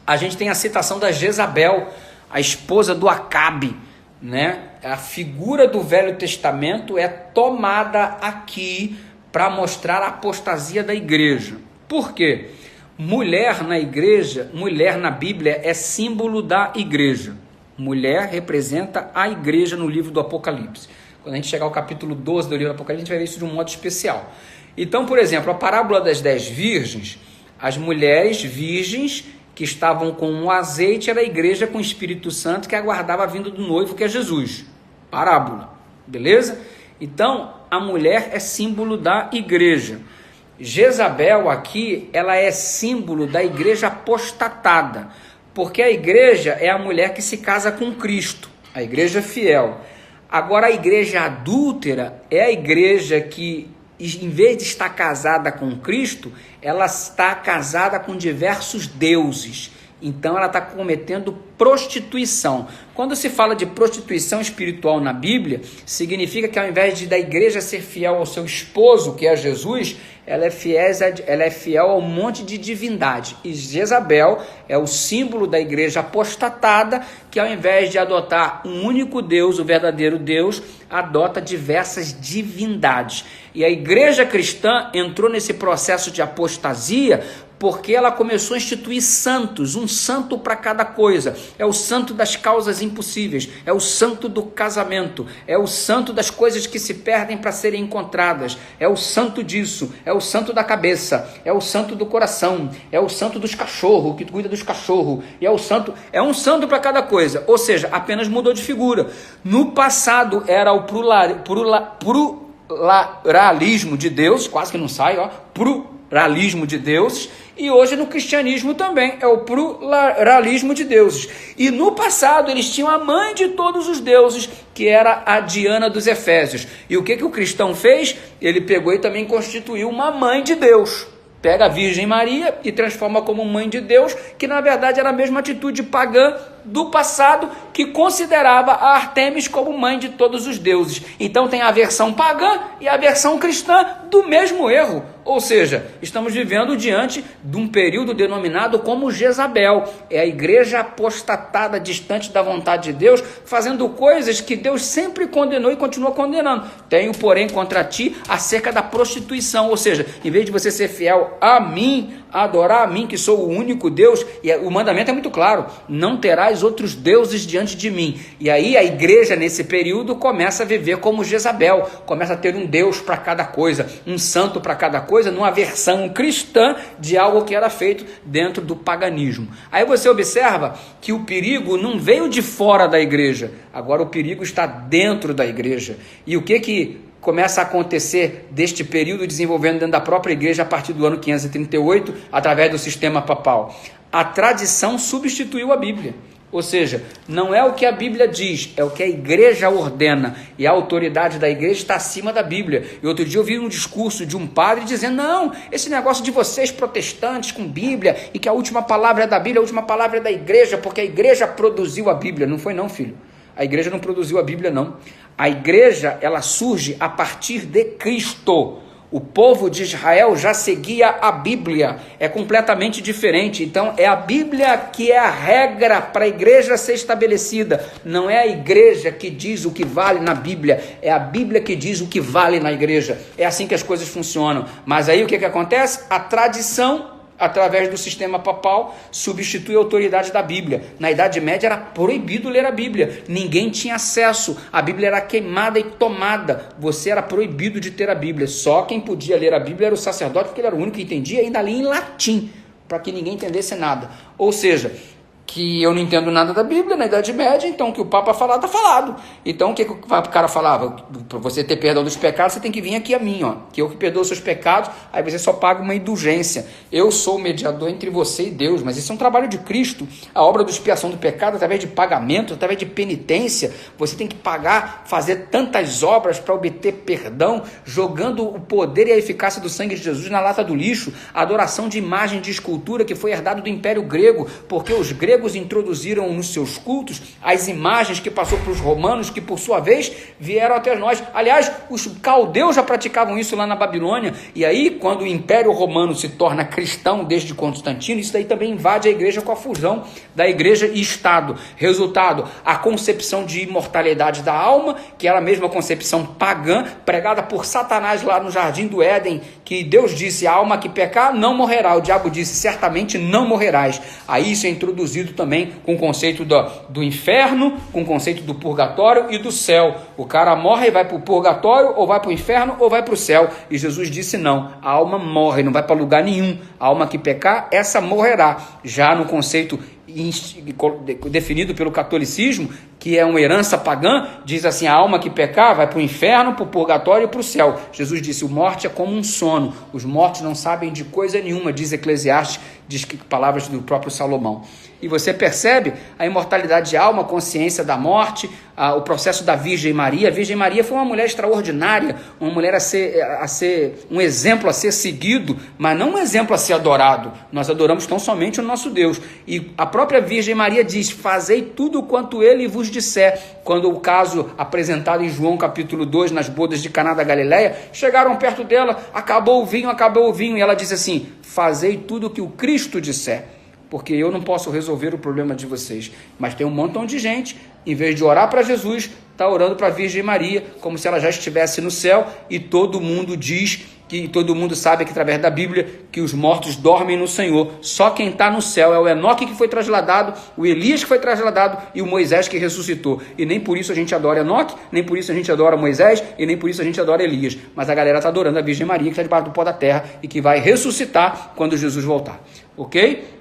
a gente tem a citação da Jezabel, a esposa do Acabe, né? A figura do Velho Testamento é tomada aqui para mostrar a apostasia da igreja. Por quê? Mulher na igreja, mulher na Bíblia é símbolo da igreja. Mulher representa a igreja no livro do Apocalipse. Quando a gente chegar ao capítulo 12 do livro do Apocalipse, a gente vai ver isso de um modo especial. Então, por exemplo, a parábola das 10 virgens, as mulheres virgens que estavam com um azeite era a igreja com o Espírito Santo que aguardava a vinda do noivo, que é Jesus. Parábola, beleza? Então, a mulher é símbolo da igreja. Jezabel aqui, ela é símbolo da igreja apostatada, porque a igreja é a mulher que se casa com Cristo, a igreja fiel. Agora, a igreja adúltera é a igreja que, em vez de estar casada com Cristo, ela está casada com diversos deuses. Então ela está cometendo prostituição. Quando se fala de prostituição espiritual na Bíblia, significa que ao invés da igreja ser fiel ao seu esposo, que é Jesus, ela é fiel ao monte de divindade. E Jezabel é o símbolo da igreja apostatada, que ao invés de adotar um único Deus, o verdadeiro Deus, adota diversas divindades. E a igreja cristã entrou nesse processo de apostasia porque ela começou a instituir santos, um santo para cada coisa. É o santo das causas impossíveis, é o santo do casamento, é o santo das coisas que se perdem para serem encontradas, é o santo disso, é o santo da cabeça, é o santo do coração, é o santo dos cachorros, que cuida dos cachorros, e é um santo para cada coisa, ou seja, apenas mudou de figura. No passado era o pluralismo de Deus, quase que não sai, pluralismo de deuses, e hoje no cristianismo também é o pluralismo de deuses. E no passado eles tinham a mãe de todos os deuses, que era a Diana dos Efésios. E o que o cristão fez? Ele pegou e também constituiu uma mãe de Deus. Pega a Virgem Maria e transforma como mãe de Deus, que na verdade era a mesma atitude pagã do passado, que considerava a Artemis como mãe de todos os deuses. Então tem a versão pagã e a versão cristã do mesmo erro. Ou seja, estamos vivendo diante de um período denominado como Jezabel. É a igreja apostatada, distante da vontade de Deus, fazendo coisas que Deus sempre condenou e continua condenando. Tenho, porém, contra ti acerca da prostituição. Ou seja, em vez de você ser fiel a mim, adorar a mim, que sou o único Deus, e o mandamento é muito claro: não terás outros deuses diante de mim. E aí a igreja nesse período começa a viver como Jezabel, começa a ter um Deus para cada coisa, um santo para cada coisa, numa versão cristã de algo que era feito dentro do paganismo. Aí você observa que o perigo não veio de fora da igreja, agora o perigo está dentro da igreja. E o que começa a acontecer deste período desenvolvendo dentro da própria igreja a partir do ano 538, através do sistema papal? A tradição substituiu a Bíblia. Ou seja, não é o que a Bíblia diz, é o que a igreja ordena, e a autoridade da igreja está acima da Bíblia. E outro dia eu vi um discurso de um padre dizendo: não, esse negócio de vocês protestantes com Bíblia, e que a última palavra é da Bíblia, a última palavra é da igreja, porque a igreja produziu a Bíblia. Não foi não, filho. A igreja não produziu a Bíblia, não. A igreja, ela surge a partir de Cristo. O povo de Israel já seguia a Bíblia, é completamente diferente. Então é a Bíblia que é a regra para a igreja ser estabelecida. Não é a igreja que diz o que vale na Bíblia, é a Bíblia que diz o que vale na igreja. É assim que as coisas funcionam. Mas aí o que acontece? A tradição, através do sistema papal, substitui a autoridade da Bíblia. Na Idade Média era proibido ler a Bíblia, ninguém tinha acesso, a Bíblia era queimada e tomada, você era proibido de ter a Bíblia, só quem podia ler a Bíblia era o sacerdote, porque ele era o único que entendia, ainda ali em latim, para que ninguém entendesse nada. Ou seja, que eu não entendo nada da Bíblia na Idade Média, então o que o Papa falar, está falado. Então o que o cara falava? Para você ter perdão dos pecados, você tem que vir aqui a mim, que eu que perdoo os seus pecados, aí você só paga uma indulgência. Eu sou o mediador entre você e Deus, mas isso é um trabalho de Cristo. A obra da expiação do pecado, através de pagamento, através de penitência, você tem que pagar, fazer tantas obras para obter perdão, jogando o poder e a eficácia do sangue de Jesus na lata do lixo, a adoração de imagem de escultura que foi herdado do Império Grego, porque os gregos introduziram nos seus cultos as imagens que passou para os romanos, que por sua vez vieram até nós. Aliás, os caldeus já praticavam isso lá na Babilônia, e aí quando o Império Romano se torna cristão desde Constantino, isso daí também invade a igreja com a fusão da igreja e Estado. Resultado, a concepção de imortalidade da alma, que era a mesma concepção pagã, pregada por Satanás lá no Jardim do Éden, que Deus disse: a alma que pecar não morrerá. O diabo disse: certamente não morrerás. Aí isso é introduzido também com o conceito do inferno, com o conceito do purgatório e do céu. O cara morre e vai para o purgatório, ou vai para o inferno, ou vai para o céu. E Jesus disse: não, a alma morre, não vai para lugar nenhum. A alma que pecar, essa morrerá. Já no conceito definido pelo catolicismo, que é uma herança pagã, diz assim: a alma que pecar vai para o inferno, para o purgatório e para o céu. Jesus disse: a morte é como um sono, os mortos não sabem de coisa nenhuma, diz Eclesiastes, diz que palavras do próprio Salomão. E você percebe a imortalidade de alma, a consciência da morte, o processo da Virgem Maria. A Virgem Maria foi uma mulher extraordinária, uma mulher a ser um exemplo a ser seguido, mas não um exemplo a ser adorado. Nós adoramos tão somente o nosso Deus. E a própria Virgem Maria diz: fazei tudo quanto ele vos disser. Quando o caso apresentado em João capítulo 2, nas bodas de Caná da Galileia, chegaram perto dela, acabou o vinho, e ela diz assim: fazei tudo o que o Cristo disser, porque eu não posso resolver o problema de vocês. Mas tem um montão de gente, em vez de orar para Jesus, está orando para a Virgem Maria, como se ela já estivesse no céu, e todo mundo diz, que todo mundo sabe que através da Bíblia, que os mortos dormem no Senhor. Só quem está no céu é o Enoque que foi trasladado, o Elias que foi trasladado e o Moisés que ressuscitou. E nem por isso a gente adora Enoque, nem por isso a gente adora Moisés, e nem por isso a gente adora Elias. Mas a galera está adorando a Virgem Maria, que está debaixo do pó da terra e que vai ressuscitar quando Jesus voltar. Ok?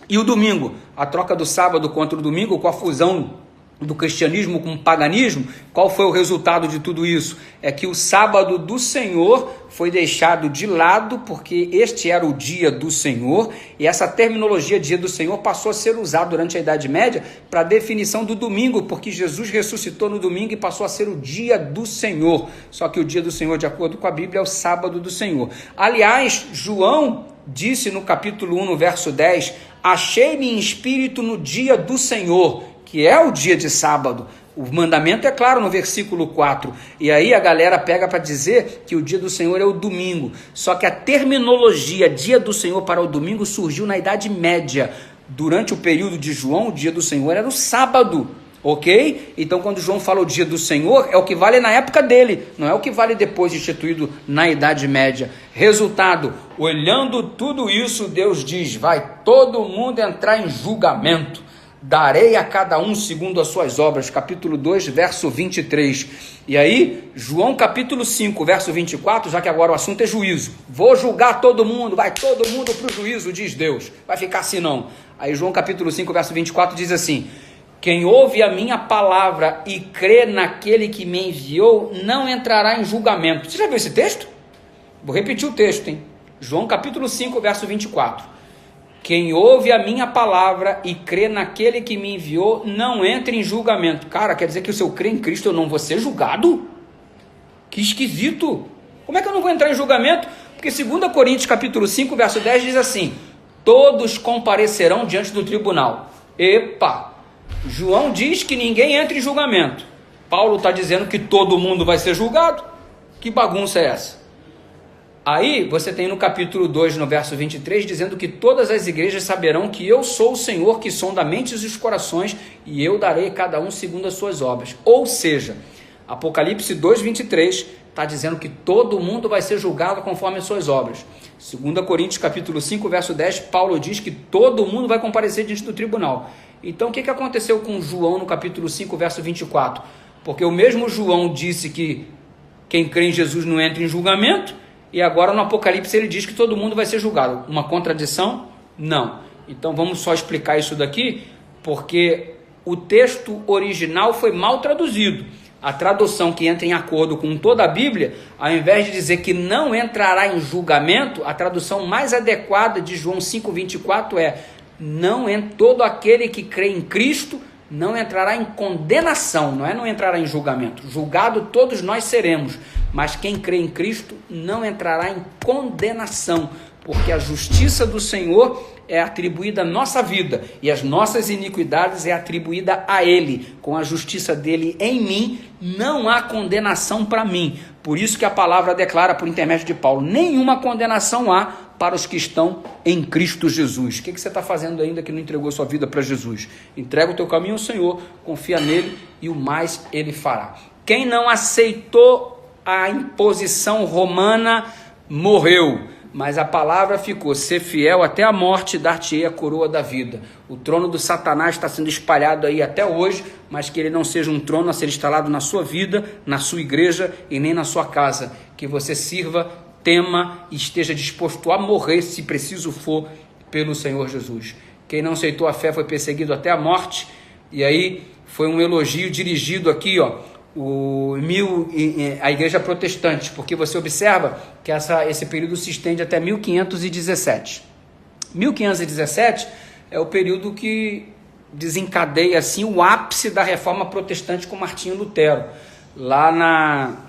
E o domingo, a troca do sábado contra o domingo, com a fusão do cristianismo com o paganismo, qual foi o resultado de tudo isso? É que o sábado do Senhor foi deixado de lado, porque este era o dia do Senhor, e essa terminologia dia do Senhor passou a ser usada durante a Idade Média para a definição do domingo, porque Jesus ressuscitou no domingo e passou a ser o dia do Senhor. Só que o dia do Senhor, de acordo com a Bíblia, é o sábado do Senhor. Aliás, João disse no capítulo 1, no verso 10, achei-me em espírito no dia do Senhor, que é o dia de sábado. O mandamento é claro no versículo 4. E aí a galera pega para dizer que o dia do Senhor é o domingo. Só que a terminologia dia do Senhor para o domingo surgiu na Idade Média. Durante o período de João, o dia do Senhor era o sábado. Ok? Então quando João fala o dia do Senhor, é o que vale na época dele, não é o que vale depois instituído na Idade Média. Resultado, olhando tudo isso, Deus diz: vai todo mundo entrar em julgamento, darei a cada um segundo as suas obras. Capítulo 2, verso 23. E aí, João capítulo 5, verso 24, já que agora o assunto é juízo. Vou julgar todo mundo, vai todo mundo para o juízo, diz Deus. Vai ficar assim não. Aí João capítulo 5, verso 24 diz assim: quem ouve a minha palavra e crê naquele que me enviou, não entrará em julgamento. Você já viu esse texto? Vou repetir o texto, hein? João capítulo 5, verso 24. Quem ouve a minha palavra e crê naquele que me enviou, não entra em julgamento. Cara, quer dizer que se eu crer em Cristo, eu não vou ser julgado? Que esquisito! Como é que eu não vou entrar em julgamento? Porque 2 Coríntios capítulo 5, verso 10 diz assim: todos comparecerão diante do tribunal. Epa! João diz que ninguém entra em julgamento. Paulo está dizendo que todo mundo vai ser julgado. Que bagunça é essa? Aí você tem no capítulo 2, no verso 23, dizendo que todas as igrejas saberão que eu sou o Senhor que sonda mentes e os corações, e eu darei a cada um segundo as suas obras. Ou seja, Apocalipse 2, 23 está dizendo que todo mundo vai ser julgado conforme as suas obras. 2 Coríntios capítulo 5, verso 10, Paulo diz que todo mundo vai comparecer diante do tribunal. Então o que aconteceu com João no capítulo 5, verso 24? Porque o mesmo João disse que quem crê em Jesus não entra em julgamento, e agora no Apocalipse ele diz que todo mundo vai ser julgado. Uma contradição? Não. Então vamos só explicar isso daqui, porque o texto original foi mal traduzido. A tradução que entra em acordo com toda a Bíblia, ao invés de dizer que não entrará em julgamento, a tradução mais adequada de João 5,24 é: todo aquele que crê em Cristo não entrará em condenação, não entrará em julgamento. Julgado todos nós seremos, mas quem crê em Cristo não entrará em condenação, porque a justiça do Senhor é atribuída à nossa vida, e as nossas iniquidades é atribuída a Ele. Com a justiça dele em mim, não há condenação para mim. Por isso que a palavra declara por intermédio de Paulo: nenhuma condenação há para os que estão em Cristo Jesus. O que você está fazendo ainda que não entregou sua vida para Jesus? Entrega o teu caminho ao Senhor, confia nele e o mais ele fará. Quem não aceitou a imposição romana morreu, mas a palavra ficou: ser fiel até a morte, dar-te-ei a coroa da vida. O trono do Satanás está sendo espalhado aí até hoje, mas que ele não seja um trono a ser instalado na sua vida, na sua igreja e nem na sua casa. Que você sirva, tema e esteja disposto a morrer, se preciso for, pelo Senhor Jesus. quem não aceitou a fé foi perseguido até a morte. E aí foi um elogio dirigido aqui, ó, a igreja protestante, porque você observa que esse período se estende até 1517. 1517 é o período que desencadeia assim o ápice da reforma protestante com Martinho Lutero. Lá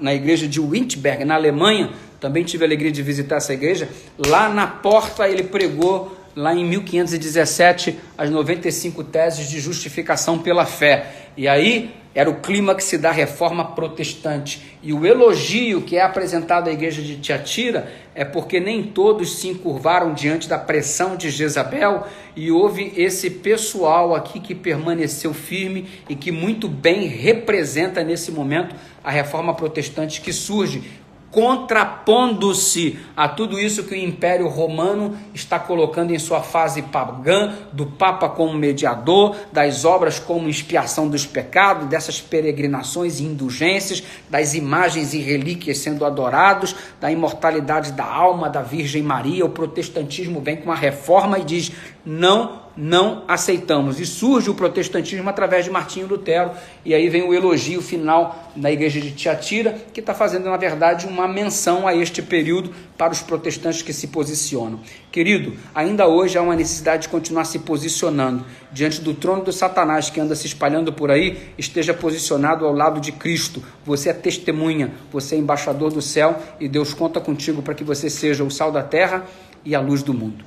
na igreja de Wittenberg, na Alemanha, também tive a alegria de visitar essa igreja. Lá na porta ele pregou, lá em 1517, as 95 teses de justificação pela fé. E aí era o clímax da reforma protestante. E o elogio que é apresentado à igreja de Tiatira é porque nem todos se encurvaram diante da pressão de Jezabel, e houve esse pessoal aqui que permaneceu firme e que muito bem representa nesse momento a reforma protestante que surge, contrapondo-se a tudo isso que o Império Romano está colocando em sua fase pagã, do Papa como mediador, das obras como expiação dos pecados, dessas peregrinações e indulgências, das imagens e relíquias sendo adorados, da imortalidade da alma da Virgem Maria. O protestantismo vem com a reforma e diz: não aceitamos. E surge o protestantismo através de Martinho Lutero, e aí vem o elogio final da igreja de Tiatira, que está fazendo, na verdade, uma menção a este período para os protestantes que se posicionam. Querido, ainda hoje há uma necessidade de continuar se posicionando diante do trono do Satanás que anda se espalhando por aí. Esteja posicionado ao lado de Cristo. Você é testemunha, você é embaixador do céu, e Deus conta contigo para que você seja o sal da terra e a luz do mundo.